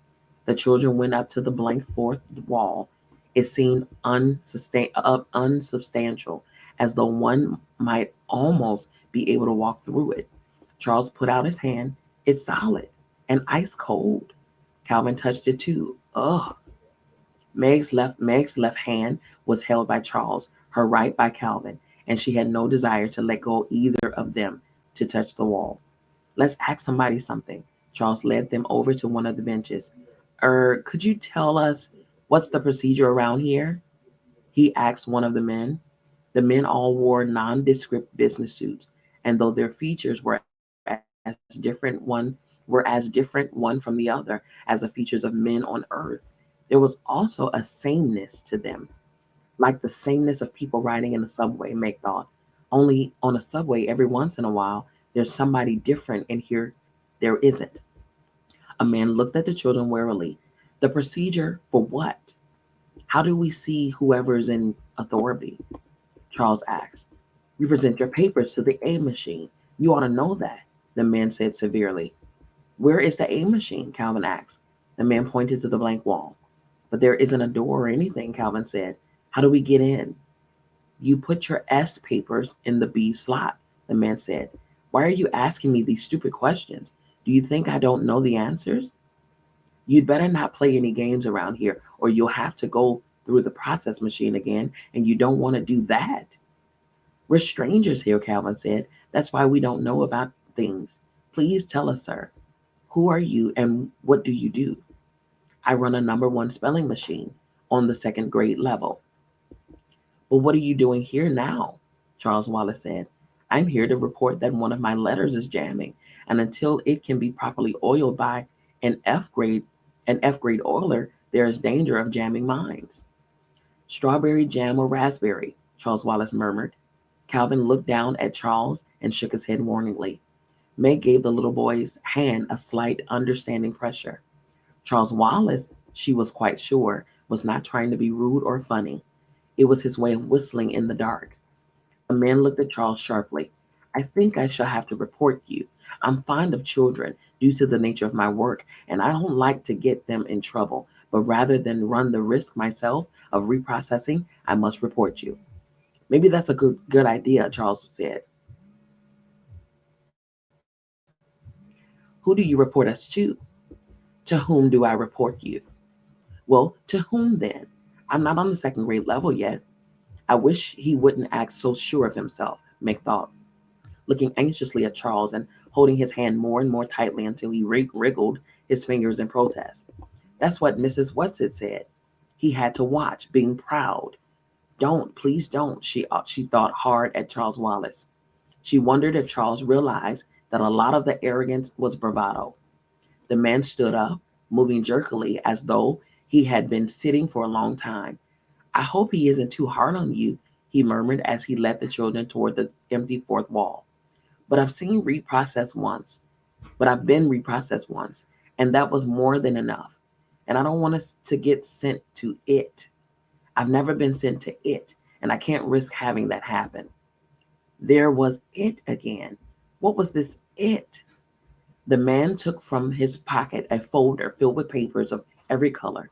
The children went up to the blank fourth wall. It seemed unsubstantial, as though one might almost be able to walk through it. Charles put out his hand. "It's solid and ice cold." Calvin touched it too. Ugh. Meg's left hand was held by Charles, her right by Calvin, and she had no desire to let go either of them to touch the wall. "Let's ask somebody something." Charles led them over to one of the benches. Could you tell us what's the procedure around here? He asked one of the men. The men all wore nondescript business suits, and though their features were as different one from the other as the features of men on earth, there was also a sameness to them, like the sameness of people riding in the subway, Meg thought. Only on a subway, every once in a while, there's somebody different, and here there isn't. A man looked at the children warily. The procedure for what? How do we see whoever's in authority? Charles asked. You present your papers to the A machine. You ought to know that, the man said severely. Where is the A machine? Calvin asked. The man pointed to the blank wall. But there isn't a door or anything, Calvin said. How do we get in? You put your S papers in the B slot, the man said. Why are you asking me these stupid questions? Do you think I don't know the answers? You'd better not play any games around here, or you'll have to go through the process machine again, and you don't want to do that. We're strangers here, Calvin said. That's why we don't know about things. Please tell us, sir. Who are you and what do you do? I run a number one spelling machine on the second grade level. But what are you doing here now? Charles Wallace said. I'm here to report that one of my letters is jamming, and until it can be properly oiled by an F grade an F grade oiler, there is danger of jamming mines. Strawberry jam or raspberry, Charles Wallace murmured. Calvin looked down at Charles and shook his head warningly. Meg gave the little boy's hand a slight, understanding pressure. Charles Wallace, she was quite sure, was not trying to be rude or funny. It was his way of whistling in the dark. The man looked at Charles sharply. I think I shall have to report you. I'm fond of children due to the nature of my work, and I don't like to get them in trouble, but rather than run the risk myself of reprocessing, I must report you. Maybe that's a good idea, Charles said. Who do you report us to? To whom do I report you? Well, to whom then? I'm not on the second grade level yet. I wish he wouldn't act so sure of himself, Mick thought, looking anxiously at Charles and holding his hand more and more tightly until he wriggled his fingers in protest. That's what Mrs. Whatsit said. He had to watch, being proud. Don't, please don't, she thought hard at Charles Wallace. She wondered if Charles realized that a lot of the arrogance was bravado. The man stood up, moving jerkily as though he had been sitting for a long time. I hope he isn't too hard on you, he murmured as he led the children toward the empty fourth wall. But I've seen reprocess once. But I've been reprocessed once, and that was more than enough. And I don't want us to get sent to it. I've never been sent to it, and I can't risk having that happen. There was it again. What was this it? The man took from his pocket a folder filled with papers of every color.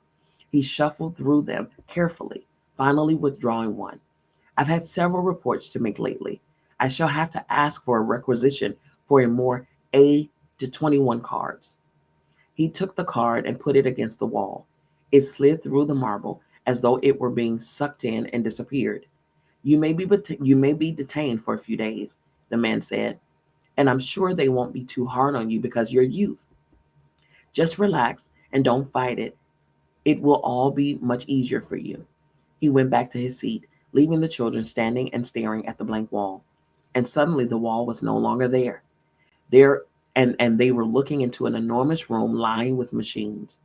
He shuffled through them carefully, finally withdrawing one. I've had several reports to make lately. I shall have to ask for a requisition for a more A to 21 cards. He took the card and put it against the wall. It slid through the marble as though it were being sucked in and disappeared. You may be detained for a few days, the man said, and I'm sure they won't be too hard on you because you're youth. Just relax and don't fight it. It will all be much easier for you. He went back to his seat, leaving the children standing and staring at the blank wall. And suddenly the wall was no longer there. There and they were looking into an enormous room lined with machines.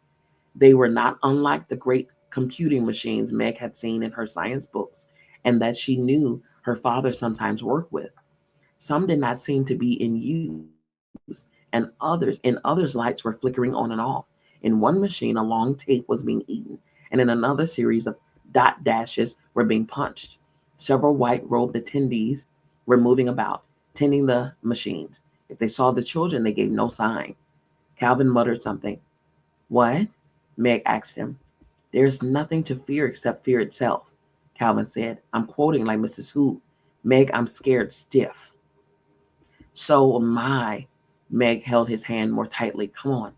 They were not unlike the great computing machines Meg had seen in her science books and that she knew her father sometimes worked with. Some did not seem to be in use, and others lights were flickering on and off. In one machine, a long tape was being eaten, and in another, series of dot dashes were being punched. Several white-robed attendees were moving about, tending the machines. If they saw the children, they gave no sign. Calvin muttered something. What? Meg asked him. There's nothing to fear except fear itself, Calvin said. I'm quoting like Mrs. Who. Meg, I'm scared stiff. So am I. Meg held his hand more tightly. Come on.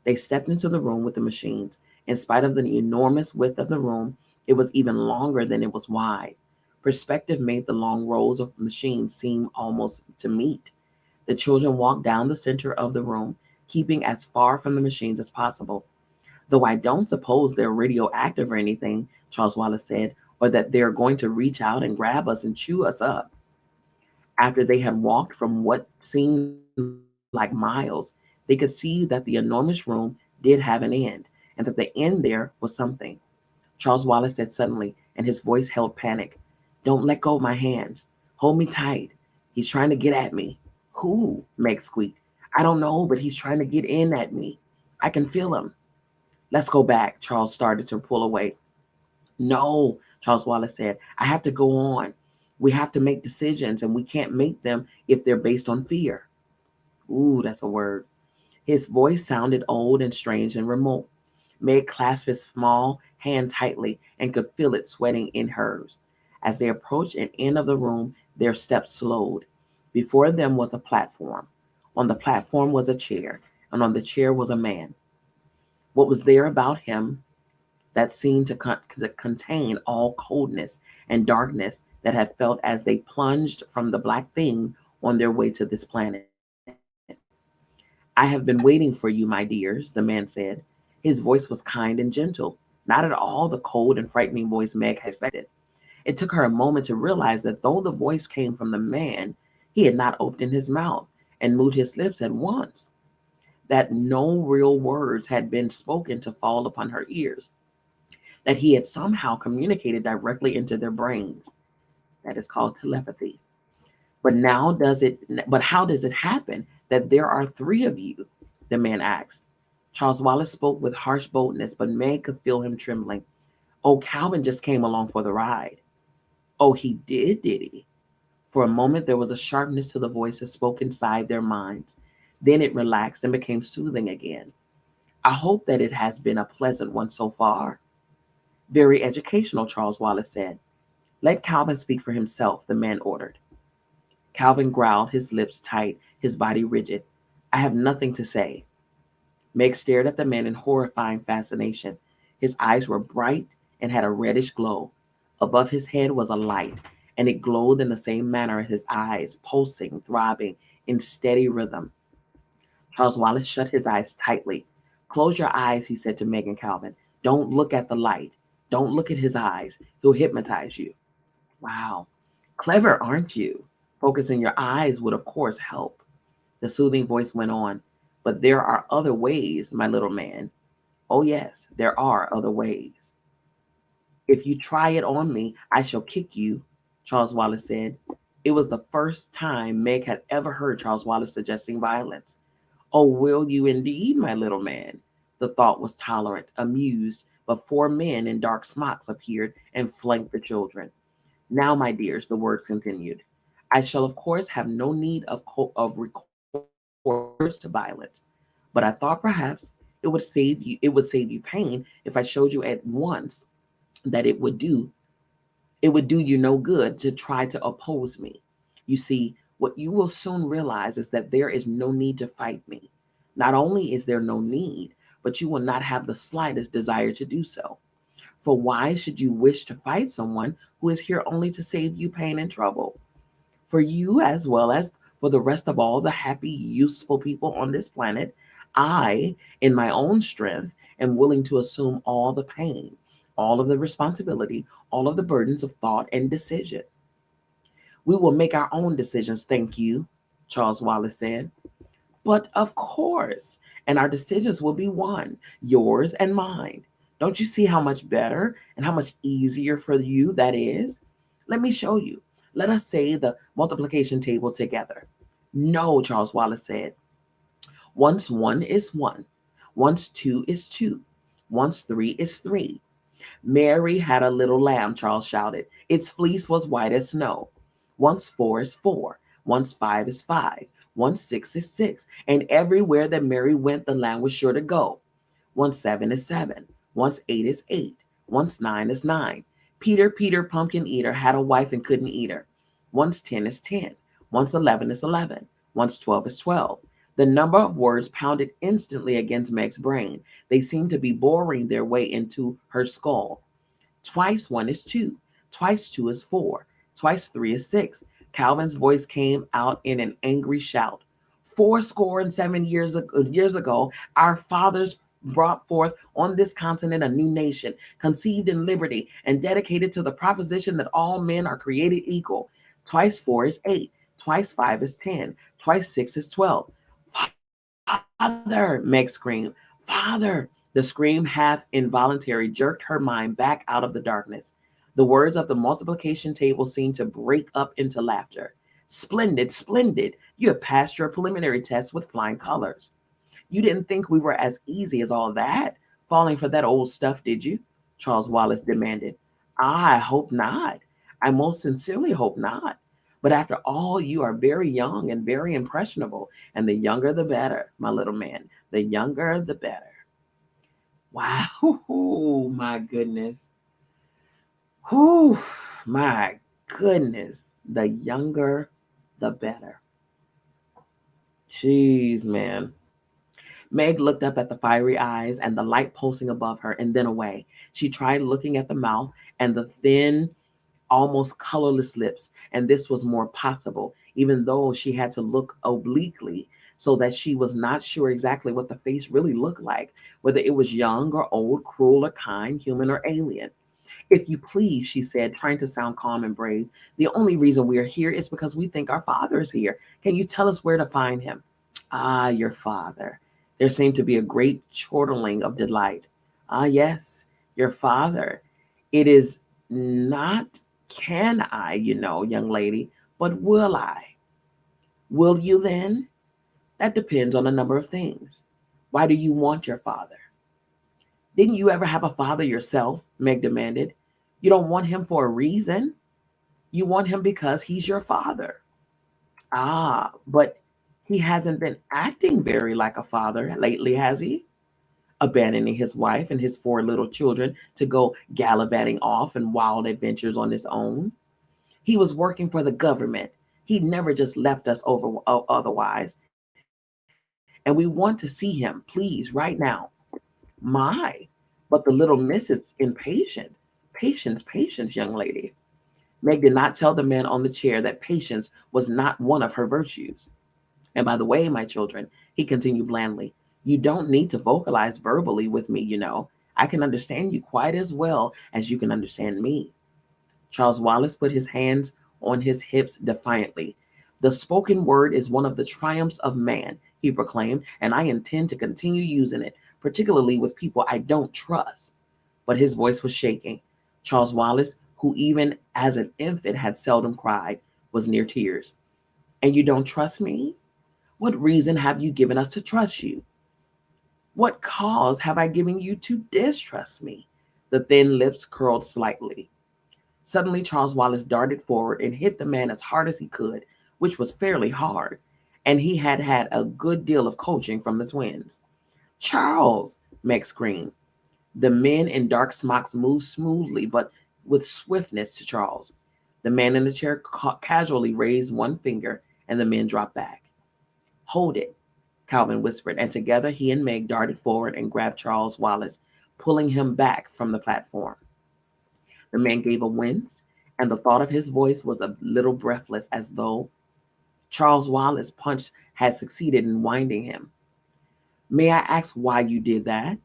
They stepped into the room with the machines. In spite of the enormous width of the room, it was even longer than it was wide. Perspective made the long rows of machines seem almost to meet. The children walked down the center of the room, keeping as far from the machines as possible. Though I don't suppose they're radioactive or anything, Charles Wallace said, or that they're going to reach out and grab us and chew us up. After they had walked from what seemed like miles, they could see that the enormous room did have an end, and that the end there was something. Charles Wallace said suddenly, and his voice held panic. Don't let go of my hands. Hold me tight. He's trying to get at me. Who? Meg squeaked. I don't know, but he's trying to get in at me. I can feel him. Let's go back. Charles started to pull away. No, Charles Wallace said. I have to go on. We have to make decisions, and we can't make them if they're based on fear. Ooh, that's a word. His voice sounded old and strange and remote. Meg clasped his small hand tightly and could feel it sweating in hers. As they approached an end of the room, their steps slowed. Before them was a platform. On the platform was a chair, and on the chair was a man. What was there about him that seemed to contain all coldness and darkness that had felt as they plunged from the black thing on their way to this planet? I have been waiting for you, my dears, the man said. His voice was kind and gentle, not at all the cold and frightening voice Meg had expected. It took her a moment to realize that though the voice came from the man, he had not opened his mouth and moved his lips at once, that no real words had been spoken to fall upon her ears, that he had somehow communicated directly into their brains. That is called telepathy. But how does it happen that there are three of you? The man asked. Charles Wallace spoke with harsh boldness, but Meg could feel him trembling. Oh, Calvin just came along for the ride. Oh, he did he? For a moment there was a sharpness to the voice that spoke inside their minds. Then it relaxed and became soothing again. I hope that it has been a pleasant one so far. Very educational, Charles Wallace said. Let Calvin speak for himself, the man ordered. Calvin growled, his lips tight, his body rigid. I have nothing to say. Meg stared at the man in horrifying fascination. His eyes were bright and had a reddish glow. Above his head was a light, and it glowed in the same manner as his eyes, pulsing, throbbing, in steady rhythm. Charles Wallace shut his eyes tightly. Close your eyes, he said to Meg and Calvin. Don't look at the light. Don't look at his eyes. He'll hypnotize you. Wow. Clever, aren't you? Focusing your eyes would, of course, help. The soothing voice went on. But there are other ways, my little man. Oh, yes, there are other ways. If you try it on me, I shall kick you, Charles Wallace said. It was the first time Meg had ever heard Charles Wallace suggesting violence. Oh, will you indeed, my little man? The thought was tolerant, amused, but four men in dark smocks appeared and flanked the children. Now, my dears, the words continued, I shall of course have no need of recourse to violence, but I thought perhaps it would save you pain if I showed you at once that it would do you no good to try to oppose me. You see, what you will soon realize is that there is no need to fight me. Not only is there no need, but you will not have the slightest desire to do so. For why should you wish to fight someone who is here only to save you pain and trouble? For you, as well as for the rest of all the happy, useful people on this planet, I, in my own strength, am willing to assume all the pain, all of the responsibility, all of the burdens of thought and decision. We will make our own decisions, thank you, Charles Wallace said. But of course, and our decisions will be one, yours and mine. Don't you see how much better and how much easier for you that is? Let me show you. Let us say the multiplication table together. No, Charles Wallace said. Once one is one. Once two is two. Once three is three. Mary had a little lamb, Charles shouted. Its fleece was white as snow. Once four is four. Once five is five. Once six is six. And everywhere that Mary went, the lamb was sure to go. Once seven is seven. Once eight is eight. Once nine is nine. Peter, pumpkin eater, had a wife and couldn't eat her. Once 10 is 10. Once 11 is 11. Once 12 is 12. The number of words pounded instantly against Meg's brain. They seemed to be boring their way into her skull. Twice one is two. Twice two is four. Twice three is six. Calvin's voice came out in an angry shout. 70 years ago, our fathers brought forth on this continent a new nation, conceived in liberty and dedicated to the proposition that all men are created equal. Twice 4 is 8. Twice 5 is 10. Twice 6 is 12. Father, Meg screamed. Father! The scream, half involuntary, jerked her mind back out of the darkness. The words of the multiplication table seemed to break up into laughter. Splendid, splendid. You have passed your preliminary test with flying colors. You didn't think we were as easy as all that, falling for that old stuff, did you? Charles Wallace demanded. I hope not. I most sincerely hope not. But after all, you are very young and very impressionable, and the younger the better, my little man. The younger the better. Wow, oh, my goodness. Whew, my goodness. The younger the better. Jeez, man. Meg looked up at the fiery eyes and the light pulsing above her and then away. She tried looking at the mouth and the thin, almost colorless lips, and this was more possible, even though she had to look obliquely so that she was not sure exactly what the face really looked like, whether it was young or old, cruel or kind, human or alien. If you please, she said, trying to sound calm and brave, the only reason we are here is because we think our father is here. Can you tell us where to find him? Ah, your father. There seemed to be a great chortling of delight. Ah, yes, your father. It is not can I, young lady, but will I? Will you then? That depends on a number of things. Why do you want your father? Didn't you ever have a father yourself? Meg demanded. You don't want him for a reason. You want him because he's your father. Ah, but he hasn't been acting very like a father lately, has he? Abandoning his wife and his 4 little children to go gallivanting off in wild adventures on his own. He was working for the government. He never just left us over otherwise. And we want to see him, please, right now. My, but the little miss is impatient. Patience, young lady. Meg did not tell the man on the chair that patience was not one of her virtues. And by the way, my children, he continued blandly, you don't need to vocalize verbally with me. I can understand you quite as well as you can understand me. Charles Wallace put his hands on his hips defiantly. The spoken word is one of the triumphs of man, he proclaimed, and I intend to continue using it, particularly with people I don't trust. But his voice was shaking. Charles Wallace, who even as an infant had seldom cried, was near tears. And you don't trust me? What reason have you given us to trust you? What cause have I given you to distrust me? The thin lips curled slightly. Suddenly, Charles Wallace darted forward and hit the man as hard as he could, which was fairly hard, and he had had a good deal of coaching from the twins. Charles! Meg screamed. The men in dark smocks moved smoothly but with swiftness to Charles. The man in the chair casually raised one finger, and the men dropped back. Hold it, Calvin whispered, and together he and Meg darted forward and grabbed Charles Wallace, pulling him back from the platform. The man gave a wince, and the thought of his voice was a little breathless, as though Charles Wallace's punch had succeeded in winding him. May I ask why you did that?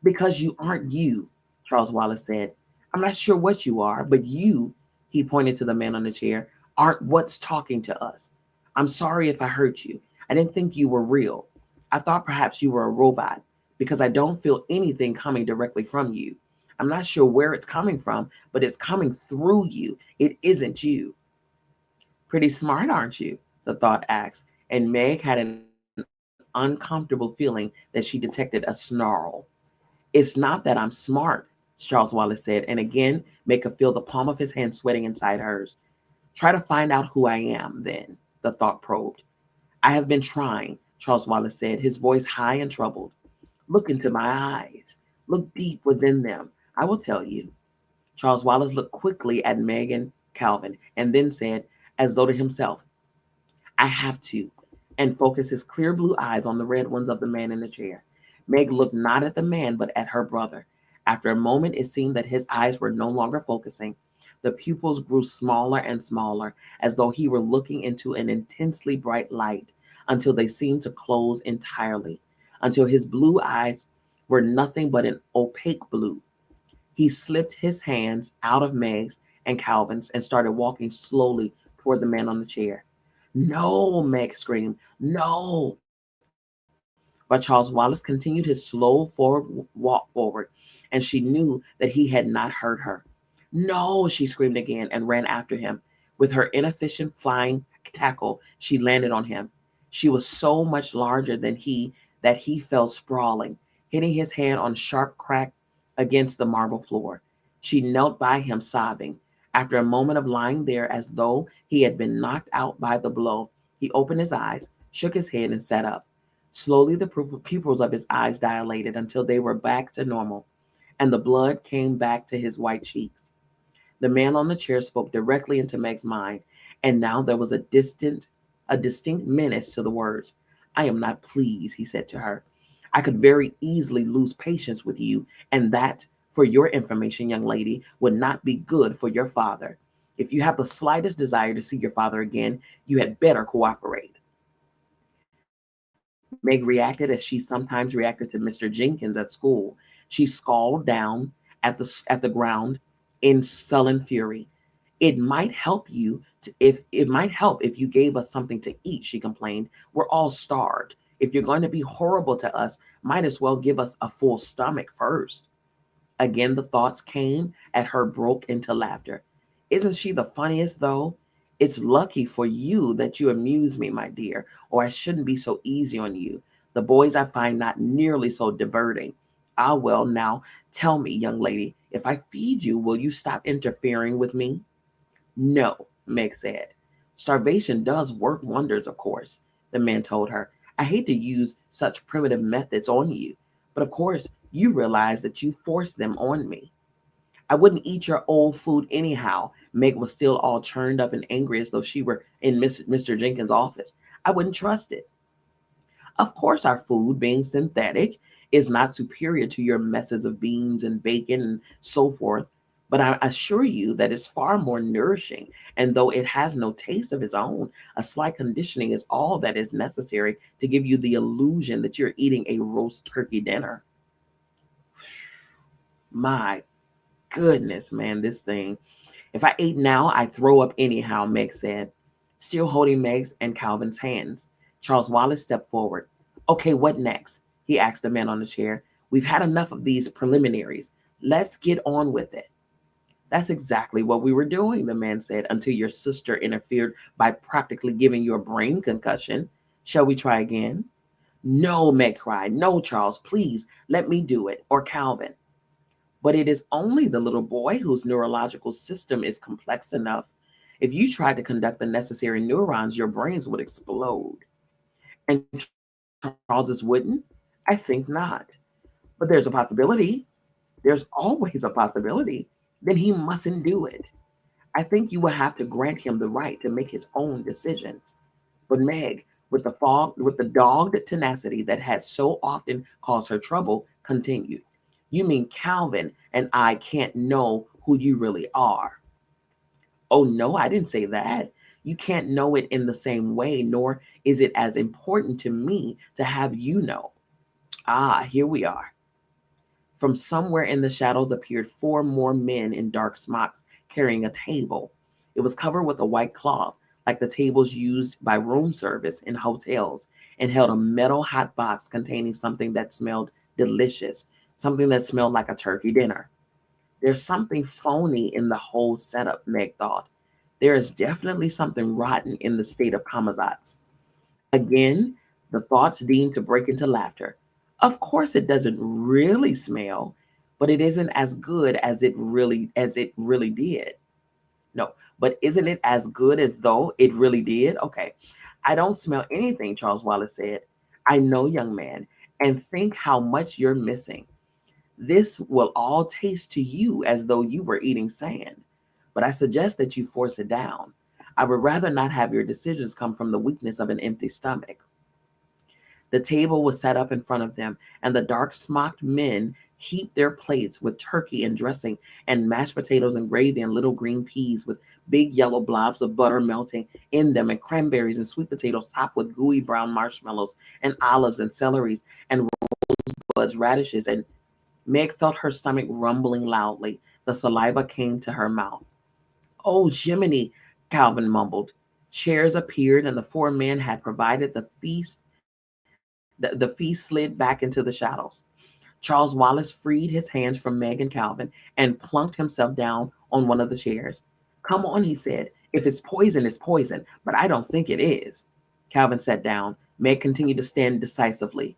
Because you aren't you, Charles Wallace said. I'm not sure what you are, but you, he pointed to the man on the chair, aren't what's talking to us. I'm sorry if I hurt you. I didn't think you were real. I thought perhaps you were a robot because I don't feel anything coming directly from you. I'm not sure where it's coming from, but it's coming through you. It isn't you. Pretty smart, aren't you? The thought asked, and Meg had an uncomfortable feeling that she detected a snarl. It's not that I'm smart, Charles Wallace said, and again Meg could feel the palm of his hand sweating inside hers. Try to find out who I am, then, the thought probed. I have been trying, Charles Wallace said, his voice high and troubled. Look into my eyes. Look deep within them. I will tell you. Charles Wallace looked quickly at Meg and Calvin, and then said, as though to himself, I have to, and focused his clear blue eyes on the red ones of the man in the chair. Meg looked not at the man, but at her brother. After a moment, it seemed that his eyes were no longer focusing. The pupils grew smaller and smaller, as though he were looking into an intensely bright light, until they seemed to close entirely, until his blue eyes were nothing but an opaque blue. He slipped his hands out of Meg's and Calvin's and started walking slowly toward the man on the chair. No, Meg screamed. No. But Charles Wallace continued his slow walk forward, and she knew that he had not heard her. No, she screamed again and ran after him. With her inefficient flying tackle, she landed on him. She was so much larger than he that he fell sprawling, hitting his head on sharp crack against the marble floor. She knelt by him, sobbing. After a moment of lying there as though he had been knocked out by the blow, he opened his eyes, shook his head, and sat up. Slowly, the pupils of his eyes dilated until they were back to normal, and the blood came back to his white cheeks. The man on the chair spoke directly into Meg's mind, and now there was a distinct menace to the words. I am not pleased, he said to her. I could very easily lose patience with you, and that, for your information, young lady, would not be good for your father. If you have the slightest desire to see your father again, you had better cooperate. Meg reacted as she sometimes reacted to Mr. Jenkins at school. She scowled down at the ground in sullen fury. It might help you it might help if you gave us something to eat, she complained. We're all starved. If you're going to be horrible to us, might as well give us a full stomach first. Again the thoughts came at her, broke into laughter. Isn't she the funniest though? It's lucky for you that you amuse me, my dear, or I shouldn't be so easy on you. The boys I find not nearly so diverting. Ah, well, now tell me, young lady, if I feed you, will you stop interfering with me? No, Meg said. Starvation does work wonders, of course, the man told her. I hate to use such primitive methods on you, but of course you realize that you forced them on me. I wouldn't eat your old food anyhow. Meg was still all churned up and angry as though she were in Mr. Jenkins' office. I wouldn't trust it. Of course, our food, being synthetic, is not superior to your messes of beans and bacon and so forth, but I assure you that it's far more nourishing. And though it has no taste of its own, a slight conditioning is all that is necessary to give you the illusion that you're eating a roast turkey dinner. My goodness, man, this thing. If I ate now, I throw up anyhow, Meg said, still holding Meg's and Calvin's hands. Charles Wallace stepped forward. Okay, what next? He asked the man on the chair. We've had enough of these preliminaries. Let's get on with it. That's exactly what we were doing, the man said, until your sister interfered by practically giving you a brain concussion. Shall we try again? No, Meg cried. No, Charles, please, let me do it, or Calvin. But it is only the little boy whose neurological system is complex enough. If you tried to conduct the necessary neurons, your brains would explode. And Charles's wouldn't? I think not. But there's a possibility. There's always a possibility. Then he mustn't do it. I think you will have to grant him the right to make his own decisions. But Meg, with the dogged tenacity that had so often caused her trouble, continued. You mean Calvin and I can't know who you really are? Oh, no, I didn't say that. You can't know it in the same way, nor is it as important to me to have you know. Ah, here we are. From somewhere in the shadows appeared four more men in dark smocks carrying a table. It was covered with a white cloth, like the tables used by room service in hotels, and held a metal hot box containing something that smelled delicious, something that smelled like a turkey dinner. There's something phony in the whole setup, Meg thought. There is definitely something rotten in the state of Kamazats. Again, the thoughts deemed to break into laughter. Of course it doesn't really smell, but it isn't as good as it really did. No, but isn't it as good as though it really did? Okay. I don't smell anything, Charles Wallace said. I know, young man, and think how much you're missing. This will all taste to you as though you were eating sand, but I suggest that you force it down. I would rather not have your decisions come from the weakness of an empty stomach. The table was set up in front of them, and the dark smocked men heaped their plates with turkey and dressing, and mashed potatoes and gravy, and little green peas with big yellow blobs of butter melting in them, and cranberries and sweet potatoes topped with gooey brown marshmallows, and olives and celeries and rosebuds Bud's radishes, and Meg felt her stomach rumbling loudly. The saliva came to her mouth. Oh, Jiminy, Calvin mumbled. Chairs appeared, and the four men had provided the feast. The feast slid back into the shadows. Charles Wallace freed his hands from Meg and Calvin and plunked himself down on one of the chairs. Come on, he said. If it's poison, it's poison, but I don't think it is. Calvin sat down. Meg continued to stand decisively.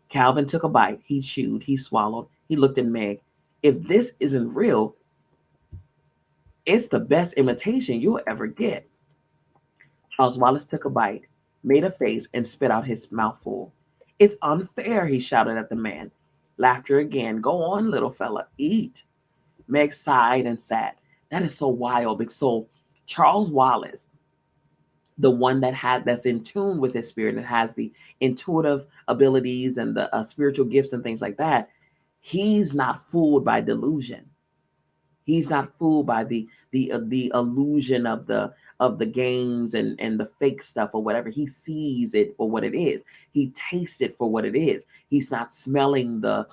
Calvin took a bite. He chewed. He swallowed. He looked at Meg. If this isn't real, it's the best imitation you'll ever get. Charles Wallace took a bite, made a face, and spit out his mouthful. It's unfair, he shouted at the man. Laughter again. Go on, little fella, eat. Meg sighed and sat. That is so wild. So Charles Wallace, the one that's in tune with his spirit and has the intuitive abilities and the spiritual gifts and things like that, he's not fooled by delusion. He's not fooled by the illusion of the games and the fake stuff or whatever. He sees it for what it is. He tastes it for what it is. He's not smelling the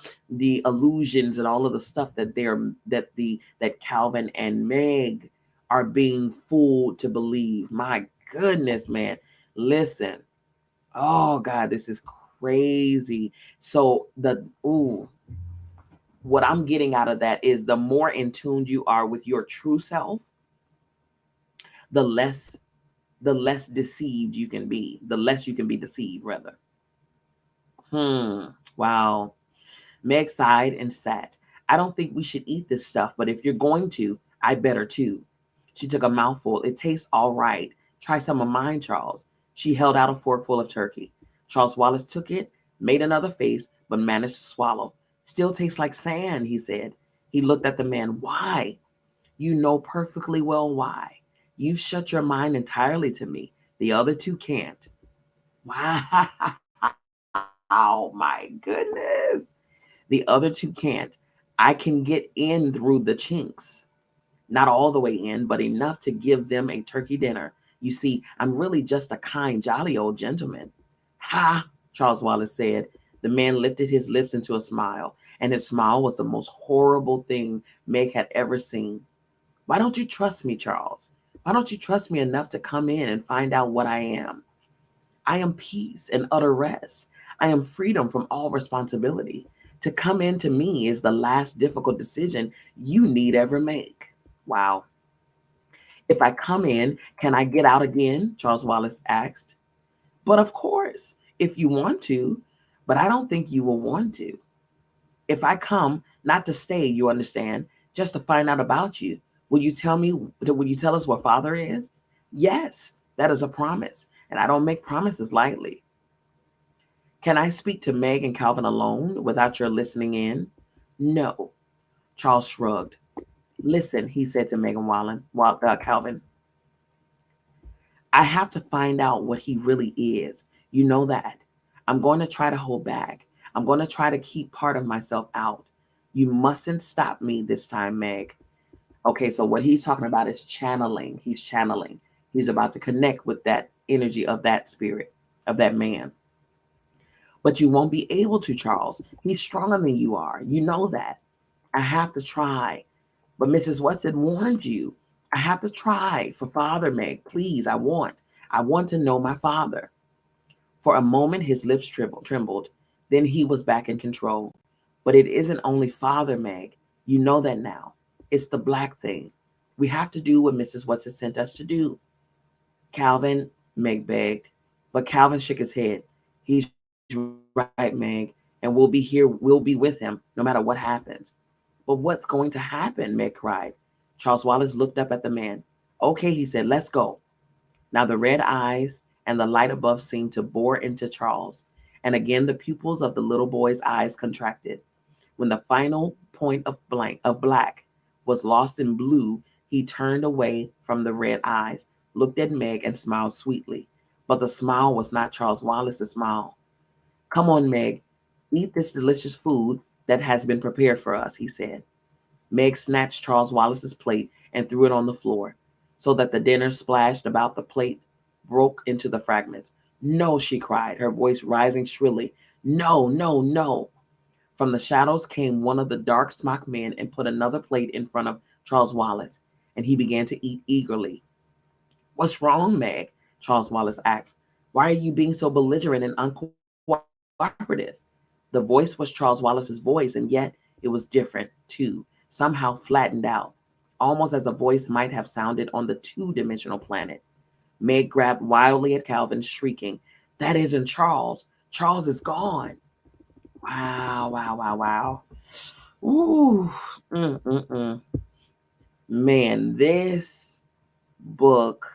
illusions and all of the stuff that Calvin and Meg are being fooled to believe. My goodness, man. Listen. Oh God, this is crazy. So what I'm getting out of that is the more in tune you are with your true self, the less deceived you can be, the less you can be deceived, rather. Wow. Meg sighed and sat. I don't think we should eat this stuff, but if you're going to, I better too. She took a mouthful. It tastes all right. Try some of mine, Charles. She held out a forkful of turkey. Charles Wallace took it, made another face, but managed to swallow. Still tastes like sand, he said. He looked at the man. Why? You know perfectly well why. You've shut your mind entirely to me. The other two can't. Wow. Oh my goodness. The other two can't. I can get in through the chinks. Not all the way in, but enough to give them a turkey dinner. You see, I'm really just a kind, jolly old gentleman. Ha, Charles Wallace said. The man lifted his lips into a smile, and his smile was the most horrible thing Meg had ever seen. Why don't you trust me, Charles? Why don't you trust me enough to come in and find out what I am? I am peace and utter rest. I am freedom from all responsibility. To come into me is the last difficult decision you need ever make. Wow. If I come in, can I get out again? Charles Wallace asked. But of course, if you want to, but I don't think you will want to. If I come, not to stay, you understand, just to find out about you, will you tell us what Father is? Yes, that is a promise, and I don't make promises lightly. Can I speak to Meg and Calvin alone without your listening in? No. Charles shrugged. Listen, he said to Meg and Calvin, I have to find out what he really is. You know that. I'm going to try to hold back. I'm going to try to keep part of myself out. You mustn't stop me this time, Meg. Okay, so what he's talking about is channeling. He's channeling. He's about to connect with that energy of that spirit, of that man. But you won't be able to, Charles. He's stronger than you are. You know that. I have to try. But Mrs. Watson warned you. I have to try for Father, Meg. Please, I want to know my father. For a moment, his lips trembled. Then he was back in control. But it isn't only Father, Meg. You know that now. It's the black thing. We have to do what Mrs. Watson sent us to do. Calvin, Meg begged. But Calvin shook his head. He's right, Meg. And we'll be here. We'll be with him no matter what happens. But what's going to happen? Meg cried. Charles Wallace looked up at the man. Okay, he said, let's go. Now the red eyes and the light above seemed to bore into Charles. And again, the pupils of the little boy's eyes contracted. When the final point of black was lost in blue, he turned away from the red eyes, looked at Meg, and smiled sweetly. But the smile was not Charles Wallace's smile. Come on, Meg, eat this delicious food that has been prepared for us, he said. Meg snatched Charles Wallace's plate and threw it on the floor, so that the dinner splashed about the plate, broke into the fragments. No, she cried, her voice rising shrilly. No, no, no. From the shadows came one of the dark smocked men and put another plate in front of Charles Wallace, and he began to eat eagerly. What's wrong, Meg? Charles Wallace asked. Why are you being so belligerent and uncooperative? The voice was Charles Wallace's voice, and yet it was different, too, somehow flattened out, almost as a voice might have sounded on the two-dimensional planet. Meg grabbed wildly at Calvin, shrieking, That isn't Charles. Charles is gone. Wow, wow, wow, wow. Ooh, man, this book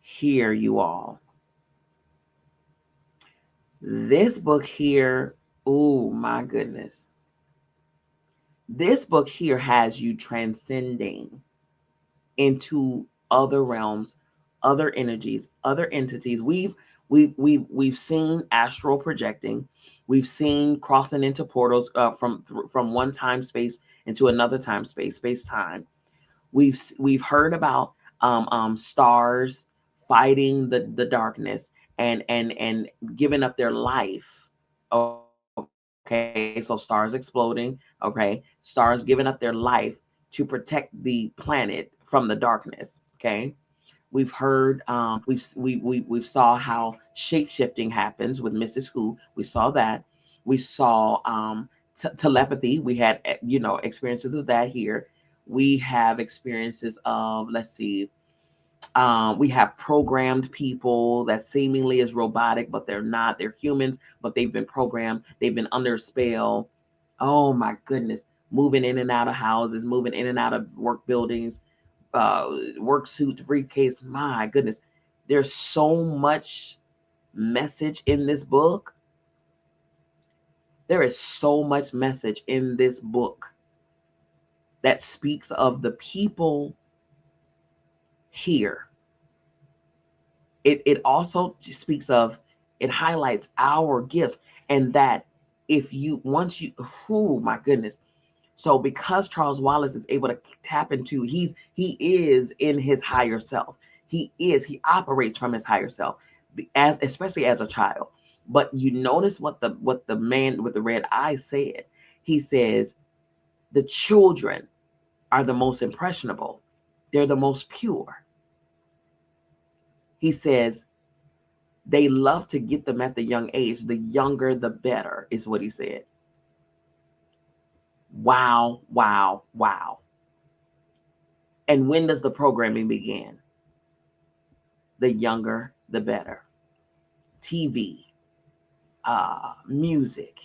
here, you all. This book here, oh my goodness. This book here has you transcending into other realms, other energies, other entities. We've seen astral projecting. We've seen crossing into portals from one time space into another time space time. We've heard about stars fighting the darkness and giving up their life. Okay, so stars exploding. Okay, stars giving up their life to protect the planet from the darkness. Okay, we've heard we've saw how shape shifting happens with Mrs. Who. We saw that. We saw telepathy. We had experiences of that here. We have experiences of, let's see, we have programmed people that seemingly is robotic, but they're not. They're humans, but they've been programmed. They've been under a spell. Oh my goodness. Moving in and out of houses, moving in and out of work buildings, work suit, briefcase. My goodness. There's so much message in this book. There is so much message in this book that speaks of the people here. It also speaks of, it highlights our gifts, and that if you, once you, oh my goodness. So because Charles Wallace is able to tap into, he is in his higher self. He operates from his higher self, especially as a child. But you notice what the man with the red eyes said. He says the children are the most impressionable. They're the most pure. He says they love to get them at the young age. The younger, the better, is what he said. Wow, wow, wow. And when does the programming begin? The younger, the better. TV, music,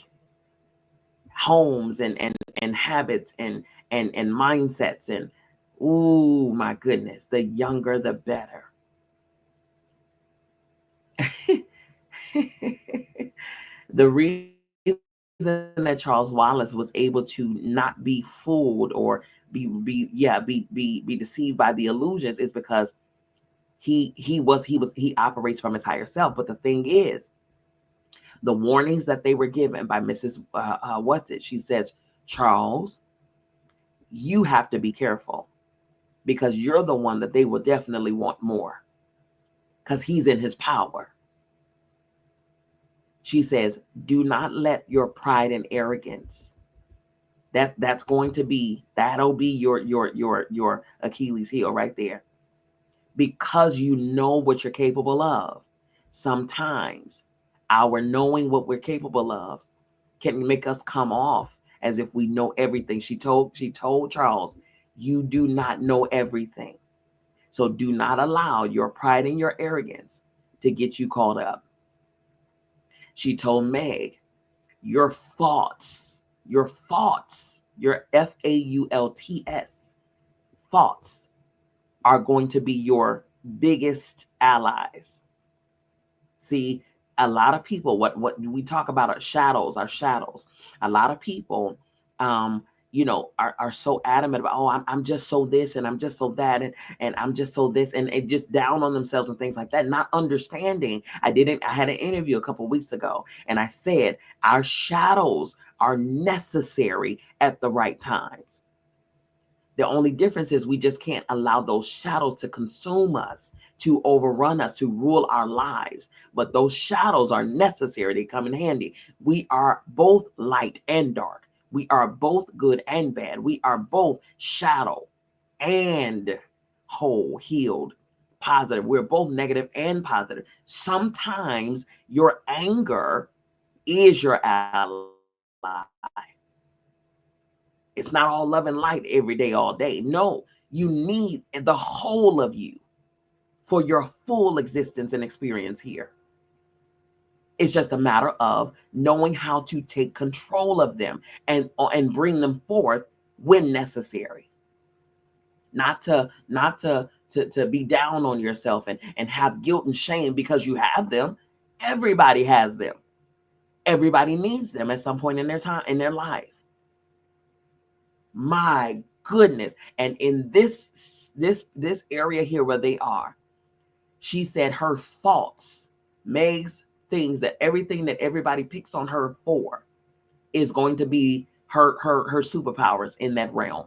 homes, and habits, and mindsets, and ooh, my goodness, the younger, the better. The reason that Charles Wallace was able to not be fooled or be deceived by the illusions is because he operates from his higher self. But the thing is, the warnings that they were given by Mrs. She says, Charles, you have to be careful, because you're the one that they will definitely want more, because he's in his power. She says, do not let your pride and arrogance, that'll be your Achilles heel right there. Because you know what you're capable of. Sometimes our knowing what we're capable of can make us come off as if we know everything. She told Charles, you do not know everything. So do not allow your pride and your arrogance to get you caught up. She told Meg, your thoughts, your FAULTS, thoughts are going to be your biggest allies. See, a lot of people, what we talk about are shadows. A lot of people, are so adamant about, oh, I'm just so this, and I'm just so that, and I'm just so this, and just down on themselves and things like that, not understanding. I had an interview a couple of weeks ago, and I said, our shadows are necessary at the right times. The only difference is we just can't allow those shadows to consume us, to overrun us, to rule our lives. But those shadows are necessary. They come in handy. We are both light and dark. We are both good and bad. We are both shadow and whole, healed, positive. We're both negative and positive. Sometimes your anger is your ally. It's not all love and light every day, all day. No, you need the whole of you for your full existence and experience here. It's just a matter of knowing how to take control of them and bring them forth when necessary. Not to be down on yourself and have guilt and shame because you have them. Everybody has them. Everybody needs them at some point in their time in their life. My goodness. And in this area here where they are, she said her thoughts, Meg's things, that everything that everybody picks on her for is going to be her superpowers in that realm.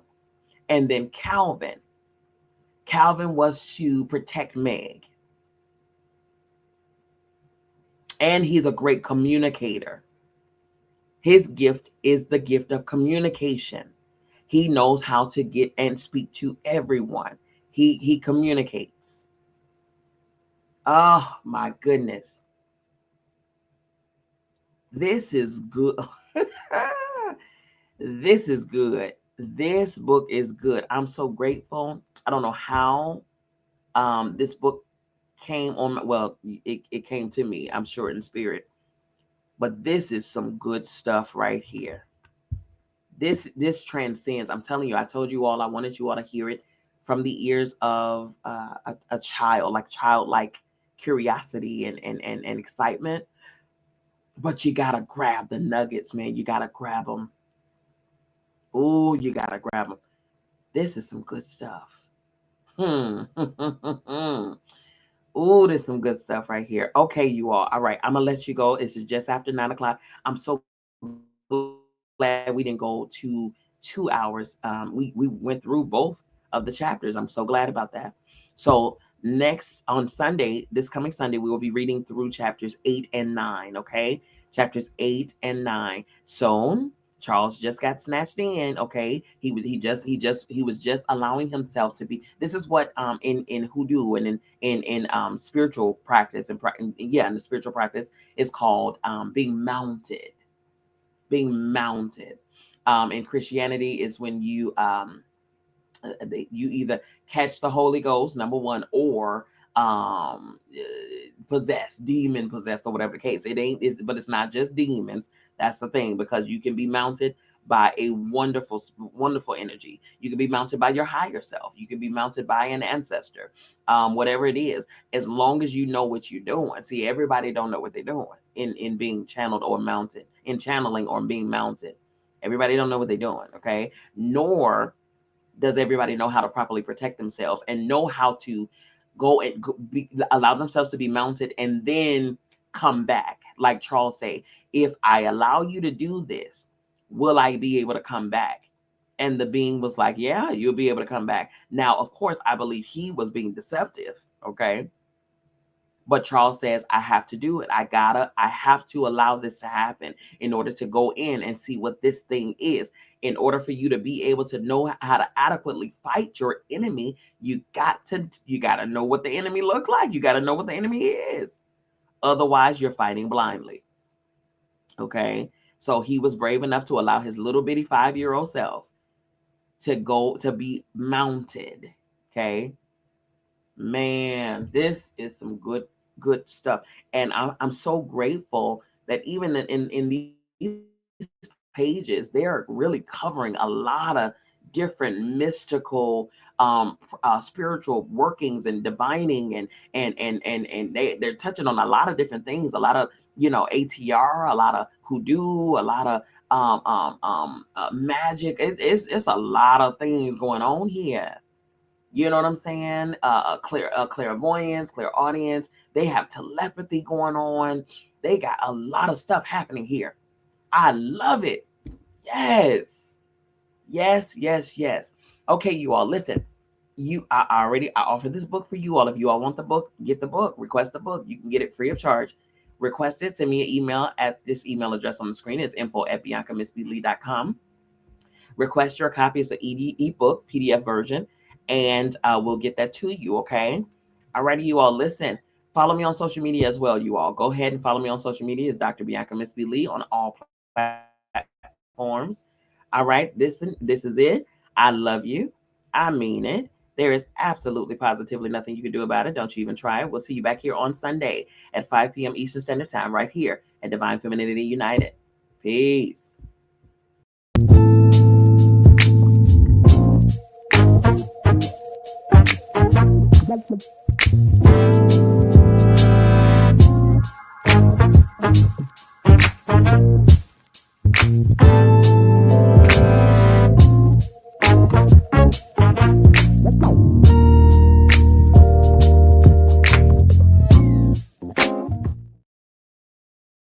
And then Calvin was to protect Meg. And he's a great communicator. His gift is the gift of communication. He knows how to get and speak to everyone. He communicates. Oh my goodness. This is good. This is good. This book is good. I'm so grateful. I don't know how this book came on. Well, it came to me, I'm sure, in spirit. But this is some good stuff right here. This transcends. I'm telling you, I told you all, I wanted you all to hear it from the ears of a child, like childlike curiosity and excitement. But you gotta grab the nuggets, man. You gotta grab them. Oh, you gotta grab them. This is some good stuff. Oh, there's some good stuff right here. Okay, you all. All right, I'm gonna let you go. It's just after 9 o'clock. I'm so glad we didn't go to 2 hours. We went through both of the chapters. I'm so glad about that. So next on Sunday, this coming Sunday, we will be reading through chapters 8 and 9. Okay, chapters 8 and 9. So Charles just got snatched in. Okay, he was just allowing himself to be. This is what in hoodoo and in spiritual practice in the spiritual practice is called being mounted. Being mounted. In Christianity is when you either catch the Holy Ghost, number one, or possessed, demon possessed, or whatever the case. But it's not just demons. That's the thing, because you can be mounted by a wonderful, wonderful energy. You can be mounted by your higher self. You can be mounted by an ancestor, whatever it is, as long as you know what you're doing. See, everybody don't know what they're doing in being channeled or mounted, in channeling or being mounted. Everybody don't know what they're doing, okay? Nor does everybody know how to properly protect themselves and know how to allow themselves to be mounted and then come back. Like Charles say, if I allow you to do this, will I be able to come back? And the being was like, yeah, you'll be able to come back. Now, of course, I believe he was being deceptive, okay? But Charles says, I have to do it. I have to allow this to happen in order to go in and see what this thing is. In order for you to be able to know how to adequately fight your enemy, you got to know what the enemy look like. You got to know what the enemy is. Otherwise, you're fighting blindly. Okay? So he was brave enough to allow his little bitty 5-year-old self to be mounted. Okay? Man, this is some good stuff. And I'm so grateful that even in these pages, they are really covering a lot of different mystical spiritual workings and divining and they're touching on a lot of different things, a lot of ATR, a lot of hoodoo, a lot of magic. It's a lot of things going on here. You know what I'm saying? Clairvoyance, clairaudience. They have telepathy going on. They got a lot of stuff happening here. I love it. Yes. Yes, yes, yes. Okay, you all, listen. I offered this book for you all. If you all want the book, get the book. Request the book. You can get it free of charge. Request it. Send me an email at this email address on the screen. It's info@biancamissblee.com. request your copy. It's an ebook, PDF version, and we'll get that to you, okay? Alrighty, you all, listen. Follow me on social media as well, you all. Go ahead and follow me on social media. It's Dr. Bianca Miss B. Lee on all platforms. All right, this is it. I love you. I mean it. There is absolutely positively nothing you can do about it. Don't you even try it. We'll see you back here on Sunday at 5 p.m. Eastern Standard Time right here at Divine Femininity United. Peace.